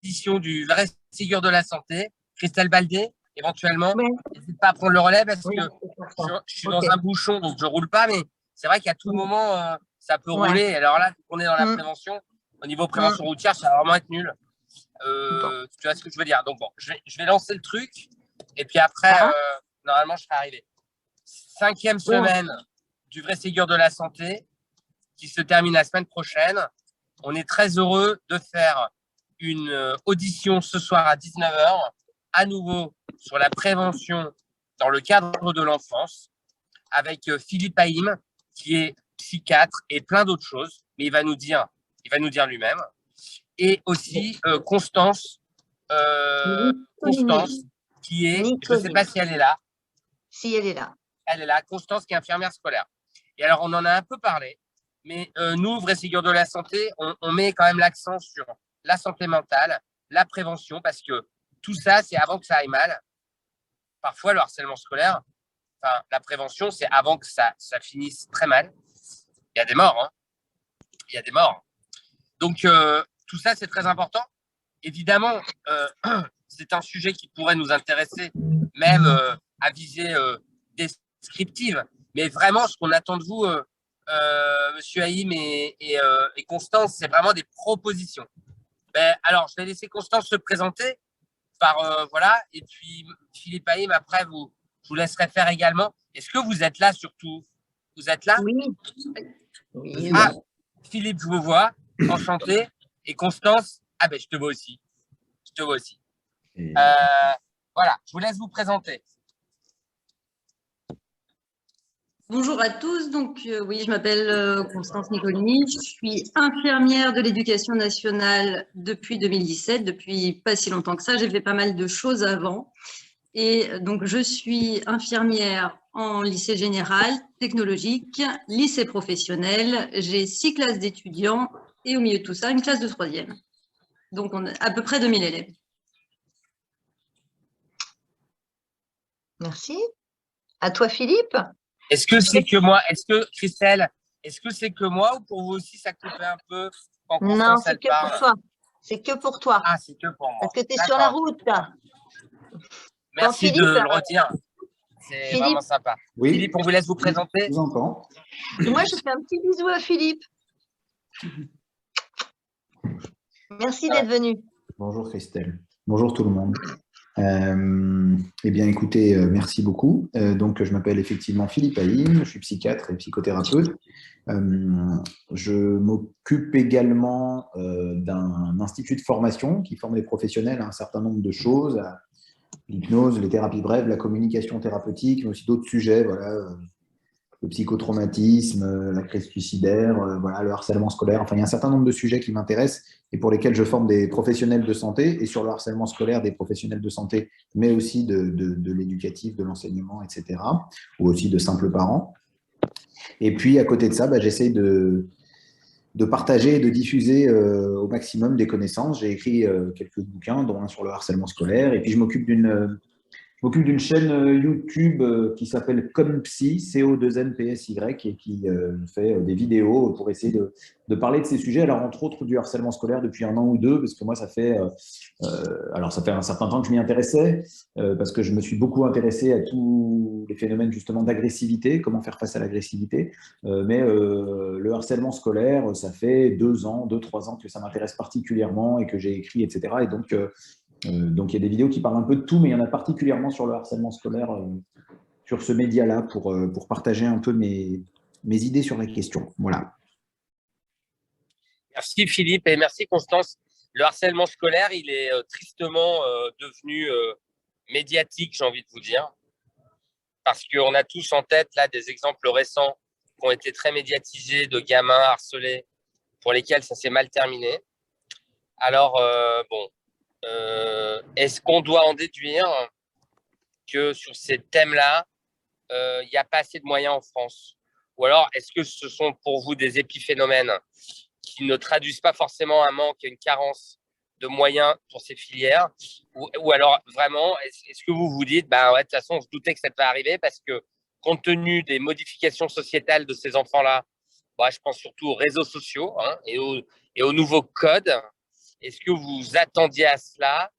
l'édition du vrai Ségur de la santé. Christelle Baldé, éventuellement, Oui, n'hésite pas à prendre le relais parce oui, que c'est pour ça. je suis Ok. dans un bouchon, donc je roule pas, mais c'est vrai qu'à tout Mm. moment, ça peut Ouais. rouler. Alors là, on est dans la Mm. prévention. Au niveau Mm. prévention routière, ça va vraiment être nul. Bon. Tu vois ce que je veux dire? Donc bon, je vais lancer le truc et puis après, Ah, normalement, je serai arrivé. 5e oui. semaine du vrai Ségur de la santé qui se termine la semaine prochaine. On est très heureux de faire une audition ce soir à 19h, à nouveau sur la prévention dans le cadre de l'enfance, avec Philippe Haïm, qui est psychiatre et plein d'autres choses, mais il va nous dire lui-même. Et aussi Constance, Constance, Nicolie. qui est, je ne sais Nicolie. pas si elle est là. Si elle est là. Elle est là, Constance, qui est infirmière scolaire. Et alors, on en a un peu parlé, mais nous, Vrai Ségur de la Santé, on met quand même l'accent sur la santé mentale, la prévention, parce que tout ça, c'est avant que ça aille mal. Parfois, le harcèlement scolaire, enfin, la prévention, c'est avant que ça finisse très mal. Il y a des morts, hein. Il y a des morts. Donc, tout ça, c'est très important. Évidemment, c'est un sujet qui pourrait nous intéresser, même à visée descriptive. Mais vraiment, ce qu'on attend de vous, Monsieur Haïm et Constance, c'est vraiment des propositions. Ben, alors, je vais laisser Constance se présenter par voilà, et puis Philippe Haïm, après, je vous laisserai faire également. Est-ce que vous êtes là surtout? Vous êtes là? Oui. Oui. Ah, Philippe, je vous vois, enchanté. Et Constance, ah ben, je te vois aussi. Je te vois aussi. Voilà, je vous laisse vous présenter. Bonjour à tous, donc oui, je m'appelle Constance Nicoli, je suis infirmière de l'éducation nationale depuis 2017, depuis pas si longtemps que ça, j'ai fait pas mal de choses avant. Et donc je suis infirmière en lycée général, technologique, lycée professionnel, j'ai 6 classes d'étudiants et au milieu de tout ça, une classe de 3e. Donc on a à peu près 2000 élèves. Merci. À toi, Philippe. Est-ce que c'est que moi? Est-ce que, Christelle, est-ce que c'est que moi ou pour vous aussi ça coupait un peu quand Non, Constance c'est elle que parle? pour toi. C'est que pour toi. Ah, c'est que pour moi. Parce que tu es sur la route. Merci Philippe, de le redire. C'est vraiment Philippe. sympa. Oui, Philippe, on vous laisse vous présenter. je vous entends. Moi, je fais un petit bisou à Philippe. Merci d'être venu. Bonjour Christelle. Bonjour tout le monde. Eh bien, écoutez, merci beaucoup. Donc, je m'appelle effectivement Philippe Haïm, je suis psychiatre et psychothérapeute. Je m'occupe également d'un institut de formation qui forme les professionnels à un certain nombre de choses, à l'hypnose, les thérapies brèves, la communication thérapeutique, mais aussi d'autres sujets, voilà, le psychotraumatisme, la crise suicidaire, voilà, le harcèlement scolaire. Enfin, il y a un certain nombre de sujets qui m'intéressent et pour lesquels je forme des professionnels de santé, et sur le harcèlement scolaire, des professionnels de santé, mais aussi de l'éducatif, de l'enseignement, etc., ou aussi de simples parents. Et puis, à côté de ça, j'essaie de partager et de diffuser au maximum des connaissances. J'ai écrit quelques bouquins, dont un sur le harcèlement scolaire, et puis je m'occupe d'une chaîne YouTube qui s'appelle ComPsy, C-O-2-N-P-S-Y, et qui fait des vidéos pour essayer de parler de ces sujets. Alors, entre autres, du harcèlement scolaire depuis 1 an ou 2, parce que moi, ça fait un certain temps que je m'y intéressais, parce que je me suis beaucoup intéressé à tous les phénomènes justement d'agressivité, comment faire face à l'agressivité. Mais le harcèlement scolaire, ça fait 2 ans, 2-3 ans que ça m'intéresse particulièrement et que j'ai écrit, etc. Et donc, il y a des vidéos qui parlent un peu de tout, mais il y en a particulièrement sur le harcèlement scolaire, sur ce média-là, pour partager un peu mes idées sur la question. Voilà. Merci Philippe et merci Constance. Le harcèlement scolaire, il est tristement devenu médiatique, j'ai envie de vous dire, parce qu'on a tous en tête là des exemples récents qui ont été très médiatisés de gamins harcelés pour lesquels ça s'est mal terminé. Alors, est-ce qu'on doit en déduire que sur ces thèmes-là, il n'y a pas assez de moyens en France? Ou alors, est-ce que ce sont pour vous des épiphénomènes qui ne traduisent pas forcément un manque et une carence de moyens pour ces filières? Ou alors, vraiment, est-ce que vous vous dites, ouais, de toute façon, je doutais que ça devait arriver parce que, compte tenu des modifications sociétales de ces enfants-là, je pense surtout aux réseaux sociaux, hein, et aux nouveaux codes, Est-ce que vous attendiez à cela?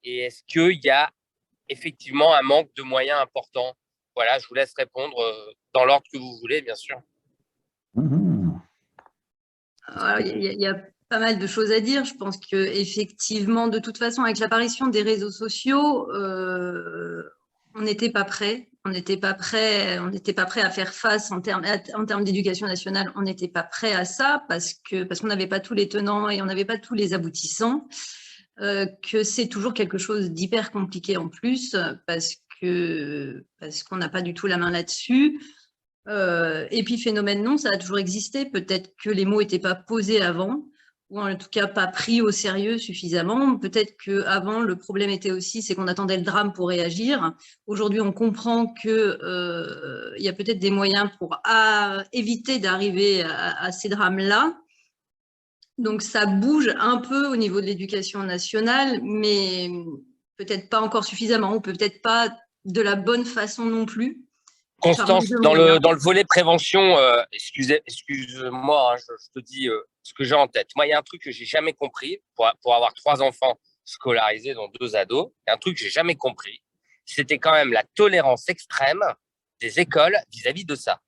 Et est-ce qu'il y a effectivement un manque de moyens important? Voilà, je vous laisse répondre dans l'ordre que vous voulez, bien sûr. Il y a pas mal de choses à dire. Je pense qu'effectivement, de toute façon, avec l'apparition des réseaux sociaux, on n'était pas prêt. On n'était pas prêt à faire face en termes d'éducation nationale. On n'était pas prêt à ça parce qu'on n'avait pas tous les tenants et on n'avait pas tous les aboutissants. Que c'est toujours quelque chose d'hyper compliqué en plus parce qu'on n'a pas du tout la main là-dessus. Et puis phénomène non, ça a toujours existé. Peut-être que les mots n'étaient pas posés avant, ou en tout cas pas pris au sérieux suffisamment. Peut-être qu'avant, le problème était aussi, c'est qu'on attendait le drame pour réagir. Aujourd'hui, on comprend qu'il y a peut-être des moyens pour éviter d'arriver à ces drames-là. Donc, ça bouge un peu au niveau de l'éducation nationale, mais peut-être pas encore suffisamment, ou peut-être pas de la bonne façon non plus. Constance, dans le volet prévention, excuse-moi, hein, je te dis ce que j'ai en tête. Moi, il y a un truc que j'ai jamais compris pour avoir 3 enfants scolarisés, dont 2 ados. Il y a un truc que j'ai jamais compris, c'était quand même la tolérance extrême des écoles vis-à-vis de ça.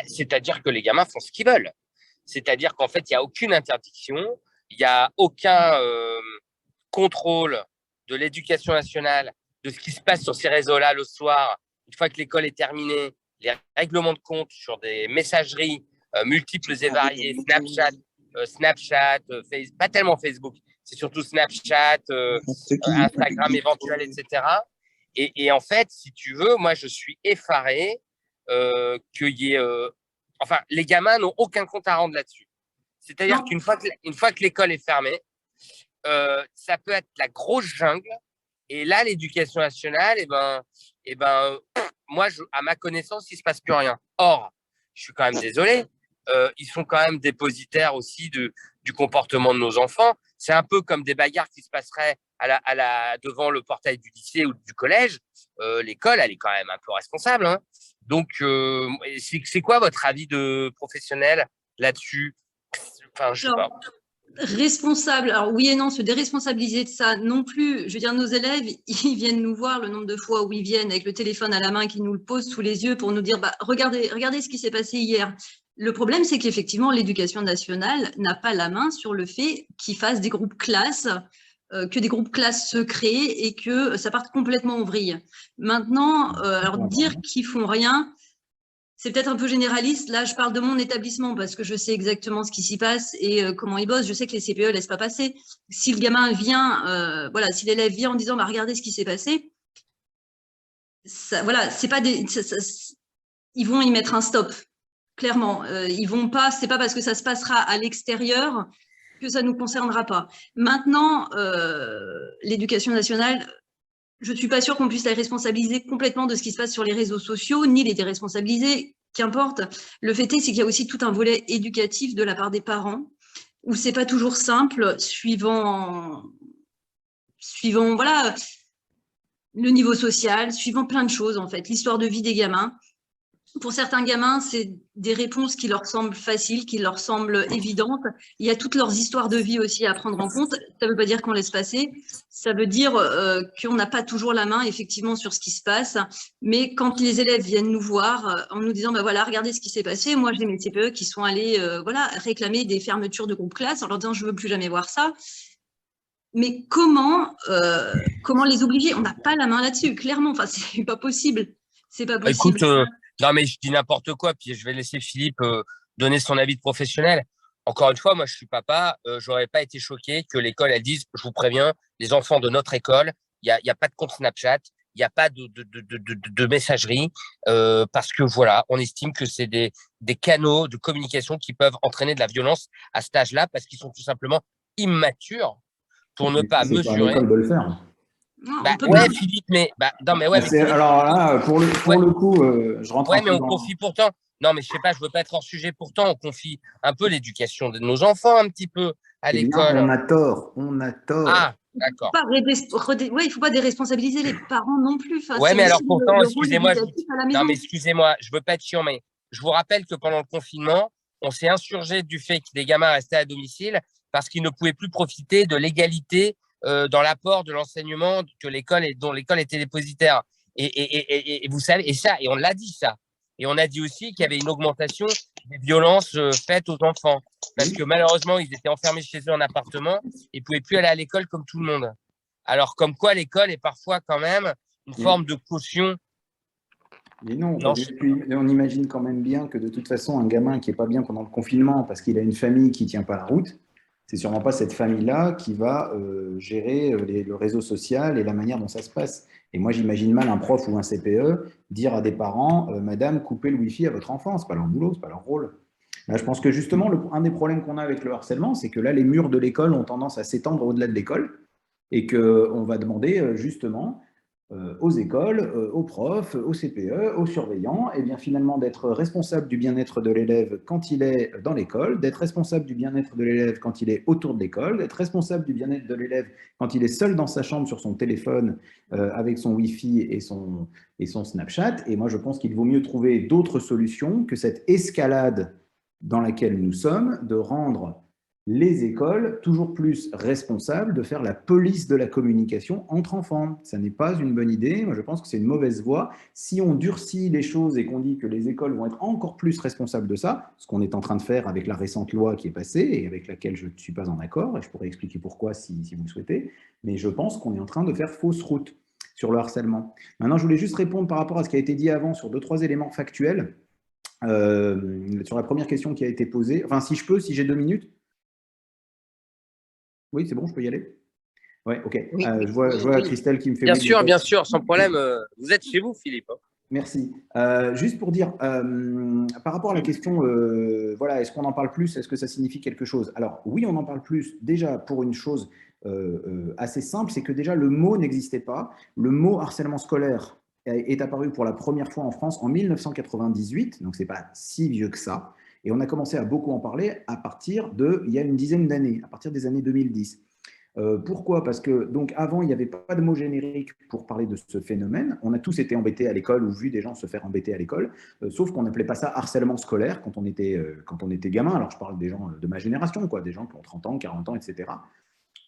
C'est-à-dire que les gamins font ce qu'ils veulent. C'est-à-dire qu'en fait, il n'y a aucune interdiction, il n'y a aucun contrôle de l'éducation nationale, de ce qui se passe sur ces réseaux-là le soir, une fois que l'école est terminée, les règlements de compte sur des messageries multiples et variées, Snapchat, pas tellement Facebook, c'est surtout Snapchat, Instagram éventuel, etc. Et en fait, si tu veux, moi, je suis effaré qu'il y ait… Enfin, les gamins n'ont aucun compte à rendre là-dessus. C'est-à-dire qu'une fois que l'école est fermée, ça peut être la grosse jungle. Et là, l'éducation nationale, moi, à ma connaissance, il ne se passe plus rien. Or, je suis quand même désolé, ils sont quand même dépositaires aussi du comportement de nos enfants. C'est un peu comme des bagarres qui se passeraient devant le portail du lycée ou du collège. L'école, elle est quand même un peu responsable, hein. Donc, c'est quoi votre avis de professionnel là-dessus? Enfin, je sais pas. Responsable, alors oui et non, se déresponsabiliser de ça non plus. Je veux dire, nos élèves, ils viennent nous voir le nombre de fois où ils viennent avec le téléphone à la main, qu'ils nous le posent sous les yeux pour nous dire regardez ce qui s'est passé hier. Le problème, c'est qu'effectivement, l'éducation nationale n'a pas la main sur le fait qu'ils fassent des groupes classes, que des groupes classes se créent et que ça parte complètement en vrille. Maintenant, alors dire qu'ils font rien, c'est peut-être un peu généraliste. Là, je parle de mon établissement parce que je sais exactement ce qui s'y passe et comment ils bossent. Je sais que les CPE ne laissent pas passer. Si le gamin vient, si l'élève vient en disant regardez ce qui s'est passé, c'est pas ils vont y mettre un stop. Clairement, ils vont pas. C'est pas parce que ça se passera à l'extérieur que ça nous concernera pas. Maintenant, l'éducation nationale, je ne suis pas sûre qu'on puisse la responsabiliser complètement de ce qui se passe sur les réseaux sociaux, ni les déresponsabiliser, qu'importe. Le fait est, c'est qu'il y a aussi tout un volet éducatif de la part des parents, où ce n'est pas toujours simple, suivant voilà, le niveau social, suivant plein de choses, en fait, l'histoire de vie des gamins. Pour certains gamins, c'est des réponses qui leur semblent faciles, qui leur semblent évidentes. Il y a toutes leurs histoires de vie aussi à prendre en compte. Ça ne veut pas dire qu'on laisse passer. Ça veut dire qu'on n'a pas toujours la main, effectivement, sur ce qui se passe. Mais quand les élèves viennent nous voir en nous disant, voilà, regardez ce qui s'est passé. Moi, j'ai mes CPE qui sont allés réclamer des fermetures de groupe classe en leur disant, je ne veux plus jamais voir ça. Mais comment les obliger? On n'a pas la main là-dessus, clairement. Enfin, c'est pas possible. C'est pas possible. Écoute, non, mais je dis n'importe quoi, puis je vais laisser Philippe donner son avis de professionnel. Encore une fois, moi, je suis papa, j'aurais pas été choqué que l'école, elle dise, je vous préviens, les enfants de notre école, il y a pas de compte Snapchat, il n'y a pas de messagerie, parce que voilà, on estime que c'est des canaux de communication qui peuvent entraîner de la violence à cet âge-là, parce qu'ils sont tout simplement immatures pour ne pas mesurer. C'est pas l'école de le faire. Philippe, mais non, mais ouais. Mais alors là, pour le coup, je rentre. Ouais, mais on confie pourtant. Non, mais je sais pas, je veux pas être hors sujet. Pourtant, on confie un peu l'éducation de nos enfants un petit peu à l'école. On a tort. Ah, d'accord. Il faut pas déresponsabiliser les parents non plus. Ouais, mais alors pourtant, excusez-moi. Non, mais excusez-moi, je veux pas être chiant, mais je vous rappelle que pendant le confinement, on s'est insurgé du fait que des gamins restaient à domicile parce qu'ils ne pouvaient plus profiter de l'égalité dans l'apport de l'enseignement dont l'école était dépositaire. Et vous savez, et on l'a dit ça. Et on a dit aussi qu'il y avait une augmentation des violences faites aux enfants. Parce que malheureusement, ils étaient enfermés chez eux en appartement et ne pouvaient plus aller à l'école comme tout le monde. Alors, comme quoi l'école est parfois quand même une forme de caution. Mais non, on imagine quand même bien que de toute façon, un gamin qui n'est pas bien pendant le confinement parce qu'il a une famille qui ne tient pas la route, c'est sûrement pas cette famille-là qui va gérer le réseau social et la manière dont ça se passe. Et moi, j'imagine mal un prof ou un CPE dire à des parents, Madame, coupez le Wi-Fi à votre enfant, ce n'est pas leur boulot, ce n'est pas leur rôle. Là, je pense que justement, un des problèmes qu'on a avec le harcèlement, c'est que là, les murs de l'école ont tendance à s'étendre au-delà de l'école et qu'on va demander justement aux écoles, aux profs, aux CPE, aux surveillants, et bien finalement d'être responsable du bien-être de l'élève quand il est dans l'école, d'être responsable du bien-être de l'élève quand il est autour de l'école, d'être responsable du bien-être de l'élève quand il est seul dans sa chambre sur son téléphone avec son Wi-Fi et son Snapchat. Et moi, je pense qu'il vaut mieux trouver d'autres solutions que cette escalade dans laquelle nous sommes, de rendre les écoles toujours plus responsables de faire la police de la communication entre enfants. Ça n'est pas une bonne idée. Moi, je pense que c'est une mauvaise voie. Si on durcit les choses et qu'on dit que les écoles vont être encore plus responsables de ça, ce qu'on est en train de faire avec la récente loi qui est passée et avec laquelle je ne suis pas en accord, et je pourrais expliquer pourquoi si vous le souhaitez, mais je pense qu'on est en train de faire fausse route sur le harcèlement. Maintenant, je voulais juste répondre par rapport à ce qui a été dit avant sur 2-3 éléments factuels. Sur la première question qui a été posée, enfin si je peux, si j'ai 2 minutes. Oui, c'est bon, je peux y aller? Oui, ok. Oui. Je vois Christelle qui me fait… Bien sûr, sans problème. Vous êtes chez vous, Philippe. Merci. Juste pour dire, par rapport à la question, voilà, est-ce qu'on en parle plus? Est-ce que ça signifie quelque chose? Alors, oui, on en parle plus déjà pour une chose assez simple, c'est que déjà le mot n'existait pas. Le mot harcèlement scolaire est apparu pour la première fois en France en 1998, donc ce n'est pas si vieux que ça. Et on a commencé à beaucoup en parler à partir il y a une dizaine d'années, à partir des années 2010. Pourquoi? Parce que donc avant, il n'y avait pas de mot générique pour parler de ce phénomène. On a tous été embêtés à l'école ou vu des gens se faire embêter à l'école, sauf qu'on n'appelait pas ça harcèlement scolaire quand on était gamin. Alors je parle des gens de ma génération, quoi, des gens qui ont 30 ans, 40 ans, etc.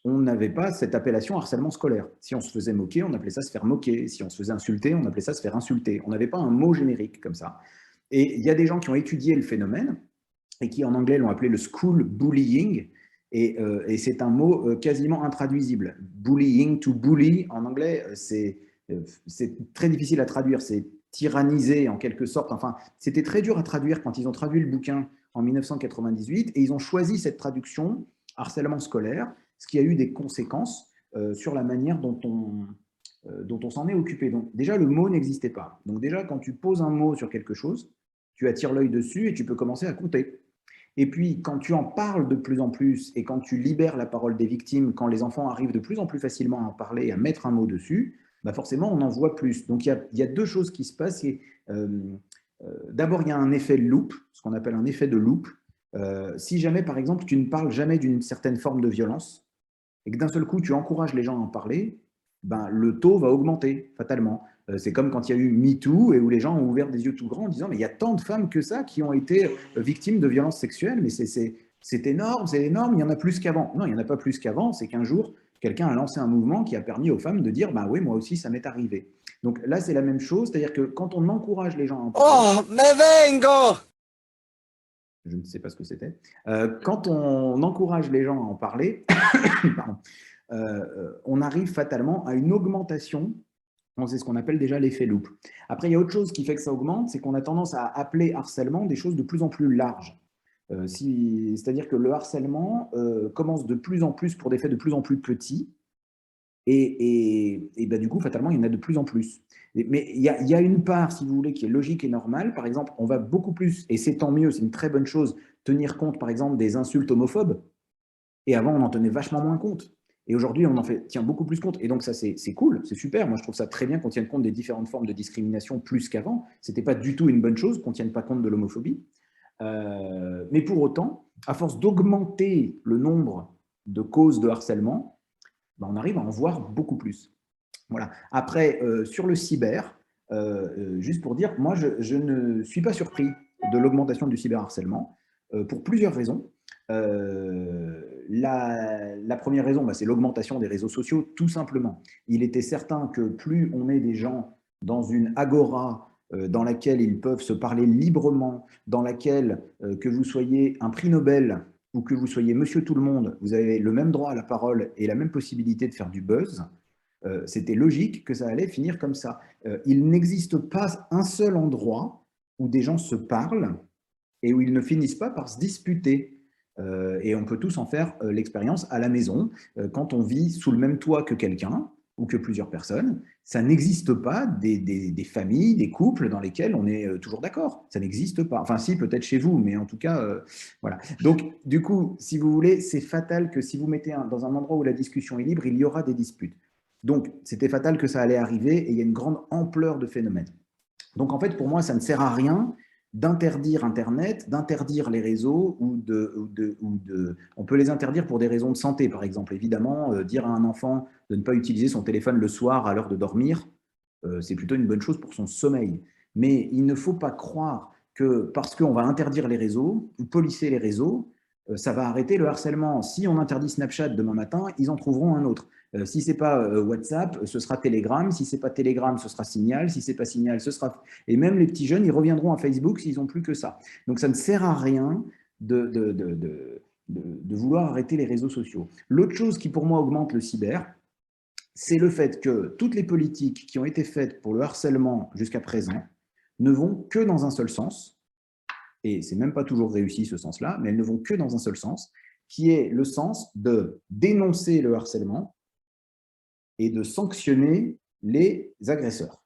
On n'avait pas cette appellation harcèlement scolaire. Si on se faisait moquer, on appelait ça se faire moquer. Si on se faisait insulter, on appelait ça se faire insulter. On n'avait pas un mot générique comme ça. Et il y a des gens qui ont étudié le phénomène et qui en anglais l'ont appelé le school bullying. Et c'est un mot quasiment intraduisible. Bullying, to bully, en anglais, c'est très difficile à traduire. C'est tyranniser en quelque sorte. Enfin, c'était très dur à traduire quand ils ont traduit le bouquin en 1998 et ils ont choisi cette traduction, harcèlement scolaire, ce qui a eu des conséquences sur la manière dont on s'en est occupé. Donc déjà, le mot n'existait pas. Donc déjà, quand tu poses un mot sur quelque chose, tu attires l'œil dessus et tu peux commencer à compter. Et puis, quand tu en parles de plus en plus et quand tu libères la parole des victimes, quand les enfants arrivent de plus en plus facilement à en parler, à mettre un mot dessus, bah forcément, on en voit plus. Donc, il y a deux choses qui se passent. D'abord, il y a un effet loop, ce qu'on appelle un effet de loop. Si jamais, par exemple, tu ne parles jamais d'une certaine forme de violence et que d'un seul coup, tu encourages les gens à en parler, ben, le taux va augmenter fatalement. C'est comme quand il y a eu MeToo et où les gens ont ouvert des yeux tout grands en disant mais il y a tant de femmes que ça qui ont été victimes de violences sexuelles, mais c'est énorme, il y en a plus qu'avant. Non, il n'y en a pas plus qu'avant, c'est qu'un jour, quelqu'un a lancé un mouvement qui a permis aux femmes de dire bah oui, moi aussi, ça m'est arrivé. Donc là, c'est la même chose, c'est-à-dire que quand on encourage les gens à en parler… Oh, me vengo! Je ne sais pas ce que c'était. Quand on encourage les gens à en parler, pardon, on arrive fatalement à une augmentation. C'est ce qu'on appelle déjà l'effet loupe. Après, il y a autre chose qui fait que ça augmente, c'est qu'on a tendance à appeler harcèlement des choses de plus en plus larges. C'est-à-dire que le harcèlement commence de plus en plus pour des faits de plus en plus petits, et ben, du coup, fatalement, il y en a de plus en plus. Mais il y a une part, si vous voulez, qui est logique et normale. Par exemple, on va beaucoup plus, et c'est tant mieux, c'est une très bonne chose, tenir compte, par exemple, des insultes homophobes. Et avant, on en tenait vachement moins compte. Et aujourd'hui, on en tient beaucoup plus compte. Et donc, ça, c'est cool, c'est super. Moi, je trouve ça très bien qu'on tienne compte des différentes formes de discrimination plus qu'avant. Ce n'était pas du tout une bonne chose qu'on ne tienne pas compte de l'homophobie. Mais pour autant, à force d'augmenter le nombre de causes de harcèlement, ben, on arrive à en voir beaucoup plus. Voilà. Après, sur le cyber, juste pour dire, moi, je ne suis pas surpris de l'augmentation du cyberharcèlement. pour plusieurs raisons. La première raison, c'est l'augmentation des réseaux sociaux, tout simplement. Il était certain que plus on est des gens dans une agora dans laquelle ils peuvent se parler librement, dans laquelle, que vous soyez un prix Nobel ou que vous soyez monsieur tout le monde, vous avez le même droit à la parole et la même possibilité de faire du buzz, c'était logique que ça allait finir comme ça. Il n'existe pas un seul endroit où des gens se parlent et où ils ne finissent pas par se disputer. Et on peut tous en faire l'expérience à la maison. Quand on vit sous le même toit que quelqu'un ou que plusieurs personnes, ça n'existe pas des familles, des couples dans lesquels on est toujours d'accord. Ça n'existe pas. Enfin, si, peut-être chez vous, mais en tout cas, voilà. Donc, du coup, si vous voulez, c'est fatal que si vous mettez dans un endroit où la discussion est libre, il y aura des disputes. Donc, c'était fatal que ça allait arriver et il y a une grande ampleur de phénomène. Donc, en fait, pour moi, ça ne sert à rien d'interdire Internet, d'interdire les réseaux on peut les interdire pour des raisons de santé, par exemple. Évidemment, dire à un enfant de ne pas utiliser son téléphone le soir à l'heure de dormir, c'est plutôt une bonne chose pour son sommeil. Mais il ne faut pas croire que parce qu'on va interdire les réseaux ou policer les réseaux, ça va arrêter le harcèlement. Si on interdit Snapchat demain matin, ils en trouveront un autre. Si ce n'est pas WhatsApp, ce sera Telegram. Si ce n'est pas Telegram, ce sera Signal. Si ce n'est pas Signal, ce sera… Et même les petits jeunes, ils reviendront à Facebook s'ils n'ont plus que ça. Donc, ça ne sert à rien de vouloir arrêter les réseaux sociaux. L'autre chose qui, pour moi, augmente le cyber, c'est le fait que toutes les politiques qui ont été faites pour le harcèlement jusqu'à présent ne vont que dans un seul sens, et ce n'est même pas toujours réussi ce sens-là, mais elles ne vont que dans un seul sens, qui est le sens de dénoncer le harcèlement et de sanctionner les agresseurs.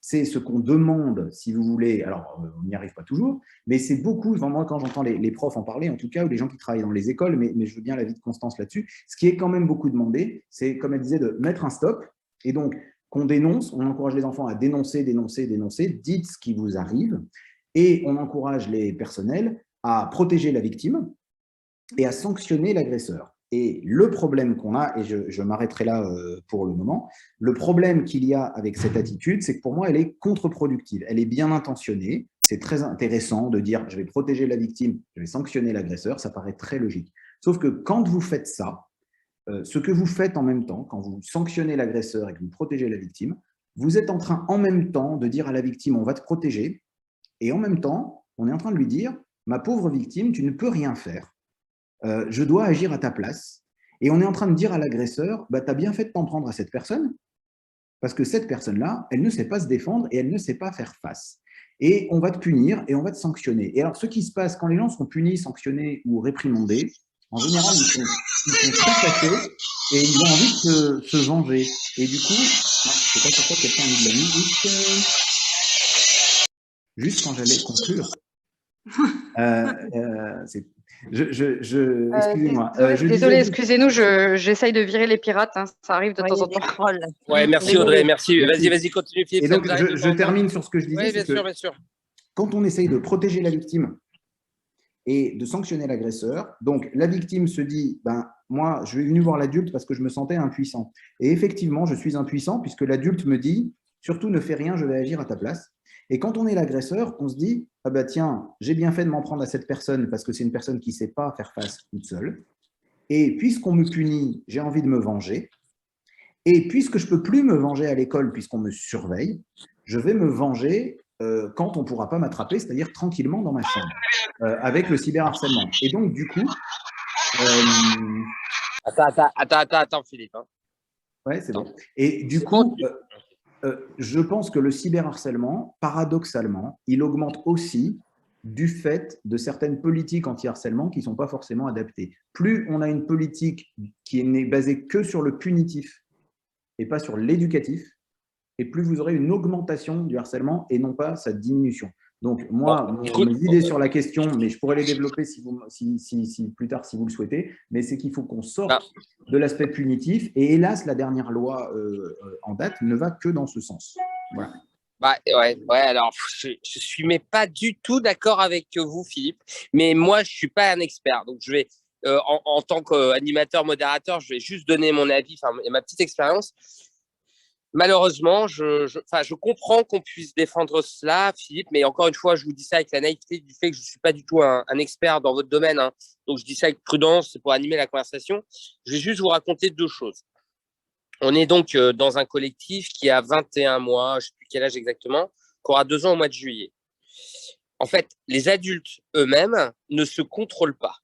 C'est ce qu'on demande, si vous voulez, alors on n'y arrive pas toujours, mais c'est beaucoup, moi quand j'entends les profs en parler, en tout cas, ou les gens qui travaillent dans les écoles, mais je veux bien l'avis de Constance là-dessus, ce qui est quand même beaucoup demandé, c'est, comme elle disait, de mettre un stop, et donc qu'on dénonce, on encourage les enfants à dénoncer, dites ce qui vous arrive, et on encourage les personnels à protéger la victime et à sanctionner l'agresseur. Et le problème qu'on a, et je m'arrêterai là pour le moment, le problème qu'il y a avec cette attitude, c'est que pour moi, elle est contre-productive. Elle est bien intentionnée. C'est très intéressant de dire « je vais protéger la victime, je vais sanctionner l'agresseur », ça paraît très logique. Sauf que quand vous faites ça, ce que vous faites en même temps, quand vous sanctionnez l'agresseur et que vous protégez la victime, vous êtes en train en même temps de dire à la victime « on va te protéger », et en même temps, on est en train de lui dire « ma pauvre victime, tu ne peux rien faire. Je dois agir à ta place. » Et on est en train de dire à l'agresseur, tu as bien fait de t'en prendre à cette personne, parce que cette personne-là, elle ne sait pas se défendre et elle ne sait pas faire face. Et on va te punir et on va te sanctionner. Et alors, ce qui se passe quand les gens sont punis, sanctionnés ou réprimandés, en général, ils sont très fâchés et ils ont envie de se venger. Et du coup, je ne sais pas pourquoi quelqu'un a mis de la musique. Juste quand j'allais conclure. Excusez-moi. Désolé, excusez-nous, j'essaye de virer les pirates, hein, ça arrive de temps en temps. Ouais, merci Audrey, merci. Vas-y, continue Philippe. Et donc, je termine sur ce que je disais. Oui, bien sûr. Quand on essaye de protéger la victime et de sanctionner l'agresseur, donc la victime se dit, moi, je suis venu voir l'adulte parce que je me sentais impuissant. Et effectivement, je suis impuissant puisque l'adulte me dit, surtout ne fais rien, je vais agir à ta place. Et quand on est l'agresseur, on se dit, ah bah tiens, j'ai bien fait de m'en prendre à cette personne parce que c'est une personne qui ne sait pas faire face toute seule. Et puisqu'on me punit, j'ai envie de me venger. Et puisque je ne peux plus me venger à l'école puisqu'on me surveille, je vais me venger quand on ne pourra pas m'attraper, c'est-à-dire tranquillement dans ma chambre, avec le cyberharcèlement. Et donc, du coup… Attends, Philippe. Hein. Ouais, c'est bon. Et du coup… je pense que le cyberharcèlement, paradoxalement, il augmente aussi du fait de certaines politiques anti-harcèlement qui ne sont pas forcément adaptées. Plus on a une politique qui n'est basée que sur le punitif et pas sur l'éducatif, et plus vous aurez une augmentation du harcèlement et non pas sa diminution. Donc, moi, mes idées sur la question, mais je pourrais les développer plus tard si vous le souhaitez, mais c'est qu'il faut qu'on sorte de l'aspect punitif. Et hélas, la dernière loi en date ne va que dans ce sens. Voilà. Alors, je suis mais pas du tout d'accord avec vous, Philippe. Mais moi, je ne suis pas un expert. Donc, je vais, en tant qu'animateur, modérateur, je vais juste donner mon avis, ma petite expérience. malheureusement, je comprends qu'on puisse défendre cela, Philippe, mais encore une fois, je vous dis ça avec la naïveté du fait que je ne suis pas du tout un expert dans votre domaine, hein. Donc je dis ça avec prudence, c'est pour animer la conversation. Je vais juste vous raconter deux choses. On est donc dans un collectif qui a 21 mois, je ne sais plus quel âge exactement, qui aura 2 ans au mois de juillet. En fait, les adultes eux-mêmes ne se contrôlent pas.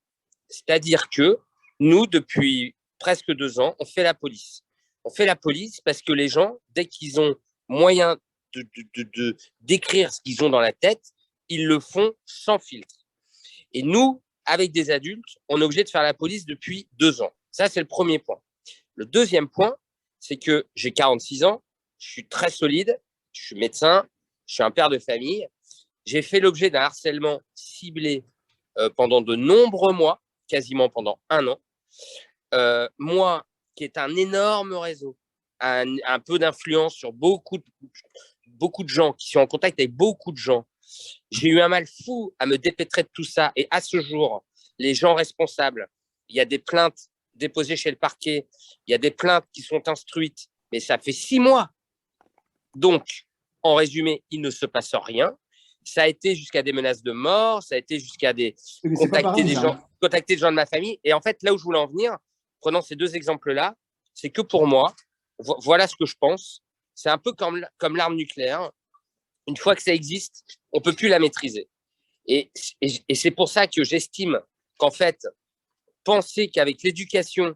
C'est-à-dire que nous, depuis presque 2 ans, on fait la police. On fait la police parce que les gens, dès qu'ils ont moyen d'écrire ce qu'ils ont dans la tête, ils le font sans filtre. Et nous, avec des adultes, on est obligé de faire la police depuis 2 ans. Ça, c'est le premier point. Le deuxième point, c'est que j'ai 46 ans, je suis très solide, je suis médecin, je suis un père de famille. J'ai fait l'objet d'un harcèlement ciblé pendant de nombreux mois, quasiment pendant 1 an. Moi, qui est un énorme réseau, un peu d'influence sur beaucoup de gens, qui sont en contact avec beaucoup de gens, j'ai eu un mal fou à me dépêtrer de tout ça. Et à ce jour, les gens responsables, il y a des plaintes déposées chez le parquet, il y a des plaintes qui sont instruites, mais ça fait 6 mois. Donc, en résumé, il ne se passe rien. Ça a été jusqu'à des menaces de mort, ça a été jusqu'à contacter des gens de ma famille. Et en fait, là où je voulais en venir, prenant ces 2 exemples-là, c'est que pour moi, voilà ce que je pense. C'est un peu comme l'arme nucléaire. Une fois que ça existe, on ne peut plus la maîtriser. Et c'est pour ça que j'estime qu'en fait, penser qu'avec l'éducation,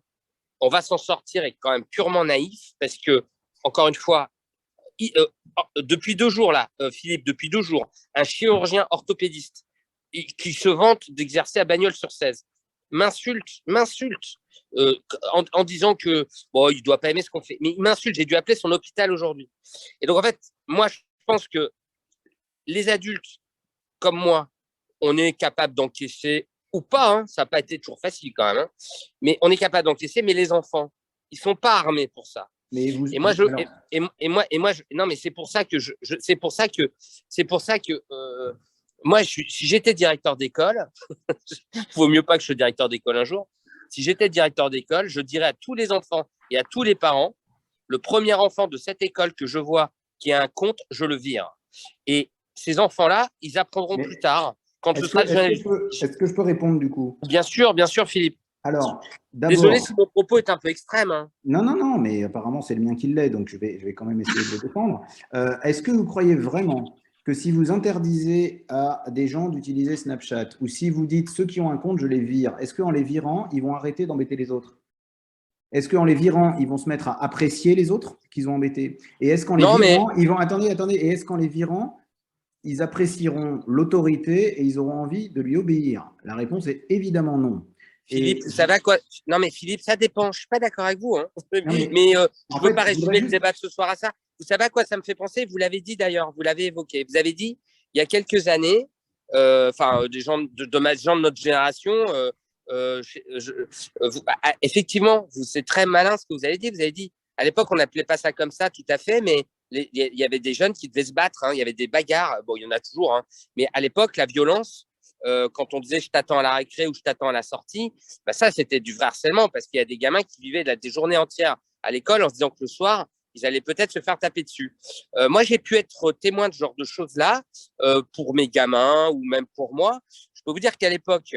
on va s'en sortir est quand même purement naïf, parce que, encore une fois, depuis 2 jours, là, Philippe, depuis 2 jours, un chirurgien orthopédiste qui se vante d'exercer à Bagnols-sur-Cèze m'insulte en disant que bon, il ne doit pas aimer ce qu'on fait. Mais il m'insulte, j'ai dû appeler son hôpital aujourd'hui. Et donc, en fait, moi, je pense que les adultes, comme moi, on est capable d'encaisser ou pas, hein, ça n'a pas été toujours facile quand même, hein, mais on est capable d'encaisser, mais les enfants, ils ne sont pas armés pour ça. Mais vous, et moi, alors... non, mais c'est pour ça que moi, si j'étais directeur d'école, il vaut mieux pas que je sois directeur d'école un jour. Si j'étais directeur d'école, je dirais à tous les enfants et à tous les parents, le premier enfant de cette école que je vois qui a un compte, je le vire. Et ces enfants-là, ils apprendront plus tard. Est-ce que je peux répondre du coup? Bien sûr, Philippe. Alors, désolé si mon propos est un peu extrême. Hein. Non, mais apparemment c'est le mien qui l'est, donc je vais quand même essayer de le défendre. Est-ce que vous croyez vraiment que si vous interdisez à des gens d'utiliser Snapchat, ou si vous dites ceux qui ont un compte, je les vire, est-ce qu'en les virant, ils vont arrêter d'embêter les autres? Est-ce qu'en les virant, ils vont se mettre à apprécier les autres qu'ils ont embêtés? Et est-ce qu'en les virant, ils vont… Attendez, et est-ce qu'en les virant, ils apprécieront l'autorité et ils auront envie de lui obéir? La réponse est évidemment non. Philippe, ça va quoi? Non, mais Philippe, ça dépend. Je ne suis pas d'accord avec vous. Hein. Mais je ne veux pas résumer le débat de ce soir à ça. Vous savez à quoi ça me fait penser? Vous l'avez dit d'ailleurs, vous l'avez évoqué. Vous avez dit, il y a quelques années, des gens de notre génération, effectivement, c'est très malin ce que vous avez dit. Vous avez dit, à l'époque, on n'appelait pas ça comme ça, tout à fait, mais il y avait des jeunes qui devaient se battre. Hein, il y avait des bagarres. Bon, il y en a toujours. Hein, mais à l'époque, la violence… quand on disait je t'attends à la récré ou je t'attends à la sortie, bah ça c'était du vrai harcèlement parce qu'il y a des gamins qui vivaient des journées entières à l'école en se disant que le soir ils allaient peut-être se faire taper dessus. Moi j'ai pu être témoin de ce genre de choses-là pour mes gamins ou même pour moi. Je peux vous dire qu'à l'époque,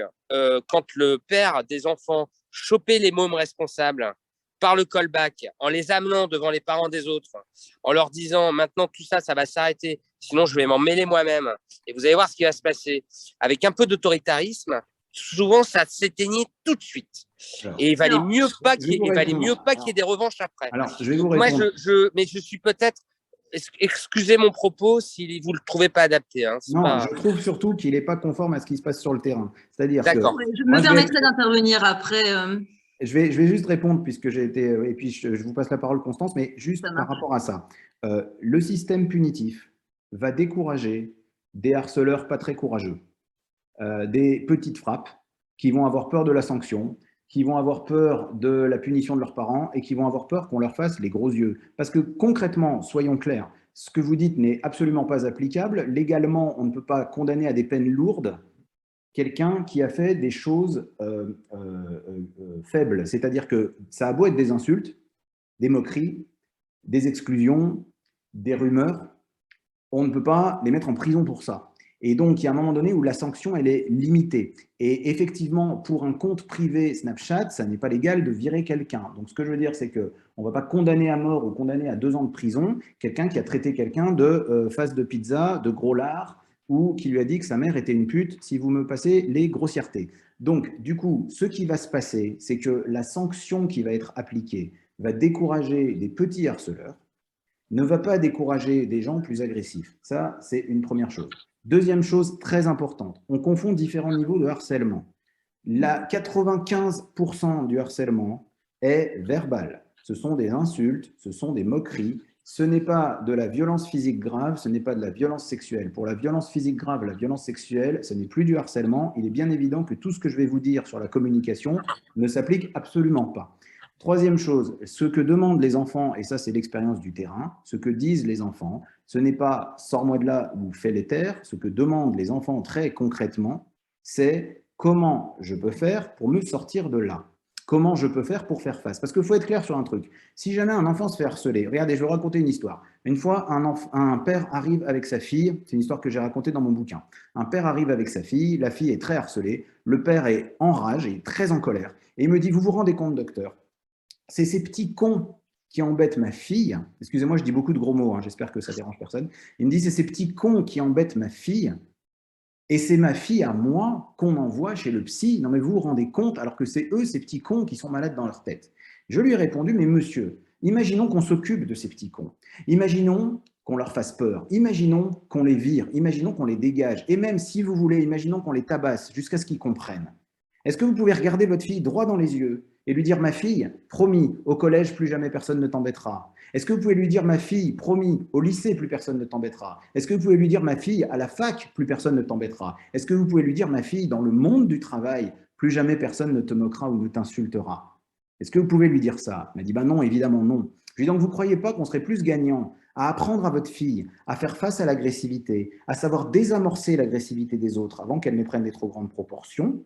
quand le père des enfants chopait les mômes responsables par le callback, en les amenant devant les parents des autres, en leur disant maintenant tout ça, ça va s'arrêter, sinon je vais m'en mêler moi-même et vous allez voir ce qui va se passer. Avec un peu d'autoritarisme, souvent ça s'éteignait tout de suite. Et il valait mieux pas qu'il y ait des revanches après. Alors, je vais vous répondre. Mais je suis peut-être… Excusez mon propos si vous ne le trouvez pas adapté. Hein, non, je trouve surtout qu'il n'est pas conforme à ce qui se passe sur le terrain. C'est-à-dire que… Je me permettrai d'intervenir après… Je vais juste répondre puisque j'ai été… Et puis, je vous passe la parole, Constance, mais juste par rapport à ça. Le système punitif va décourager des harceleurs pas très courageux, des petites frappes qui vont avoir peur de la sanction, qui vont avoir peur de la punition de leurs parents et qui vont avoir peur qu'on leur fasse les gros yeux. Parce que concrètement, soyons clairs, ce que vous dites n'est absolument pas applicable. Légalement, on ne peut pas condamner à des peines lourdes quelqu'un qui a fait des choses faibles. C'est-à-dire que ça a beau être des insultes, des moqueries, des exclusions, des rumeurs, on ne peut pas les mettre en prison pour ça. Et donc, il y a un moment donné où la sanction, elle est limitée. Et effectivement, pour un compte privé Snapchat, ça n'est pas légal de virer quelqu'un. Donc, ce que je veux dire, c'est qu'on ne va pas condamner à mort ou condamner à 2 ans de prison quelqu'un qui a traité quelqu'un de face de pizza, de gros lard, ou qui lui a dit que sa mère était une pute, si vous me passez les grossièretés. Donc, du coup, ce qui va se passer, c'est que la sanction qui va être appliquée va décourager des petits harceleurs, ne va pas décourager des gens plus agressifs. Ça, c'est une première chose. Deuxième chose très importante, on confond différents niveaux de harcèlement. 95% du harcèlement est verbal. Ce sont des insultes, ce sont des moqueries. Ce n'est pas de la violence physique grave, ce n'est pas de la violence sexuelle. Pour la violence physique grave, la violence sexuelle, ce n'est plus du harcèlement. Il est bien évident que tout ce que je vais vous dire sur la communication ne s'applique absolument pas. Troisième chose, ce que demandent les enfants, et ça c'est l'expérience du terrain, ce que disent les enfants, ce n'est pas « sors-moi de là » ou « fais les taire », ce que demandent les enfants très concrètement, c'est « comment je peux faire pour me sortir de là ?» Comment je peux faire pour faire face? Parce qu'il faut être clair sur un truc. Si jamais un enfant se fait harceler, regardez, je vais vous raconter une histoire. Une fois, un père arrive avec sa fille, c'est une histoire que j'ai racontée dans mon bouquin. Un père arrive avec sa fille, la fille est très harcelée, le père est en rage, il est très en colère, et il me dit « Vous vous rendez compte, docteur? C'est ces petits cons qui embêtent ma fille. » Excusez-moi, je dis beaucoup de gros mots, hein, j'espère que ça dérange personne. Il me dit « C'est ces petits cons qui embêtent ma fille. Et c'est ma fille à moi qu'on envoie chez le psy. Non mais vous vous rendez compte, alors que c'est eux, ces petits cons, qui sont malades dans leur tête. » Je lui ai répondu « Mais monsieur, imaginons qu'on s'occupe de ces petits cons. Imaginons qu'on leur fasse peur. Imaginons qu'on les vire. Imaginons qu'on les dégage. Et même si vous voulez, imaginons qu'on les tabasse jusqu'à ce qu'ils comprennent. Est-ce que vous pouvez regarder votre fille droit dans les yeux et lui dire « Ma fille, promis, au collège, plus jamais personne ne t'embêtera. » Est-ce que vous pouvez lui dire « Ma fille, promis, au lycée, plus personne ne t'embêtera. » Est-ce que vous pouvez lui dire « Ma fille, à la fac, plus personne ne t'embêtera. » Est-ce que vous pouvez lui dire « Ma fille, dans le monde du travail, plus jamais personne ne te moquera ou ne t'insultera. » Est-ce que vous pouvez lui dire ça? Il m'a dit « Ben non, évidemment non. » Je lui ai dit « Donc vous ne croyez pas qu'on serait plus gagnant à apprendre à votre fille à faire face à l'agressivité, à savoir désamorcer l'agressivité des autres avant qu'elle ne prenne des trop grandes proportions,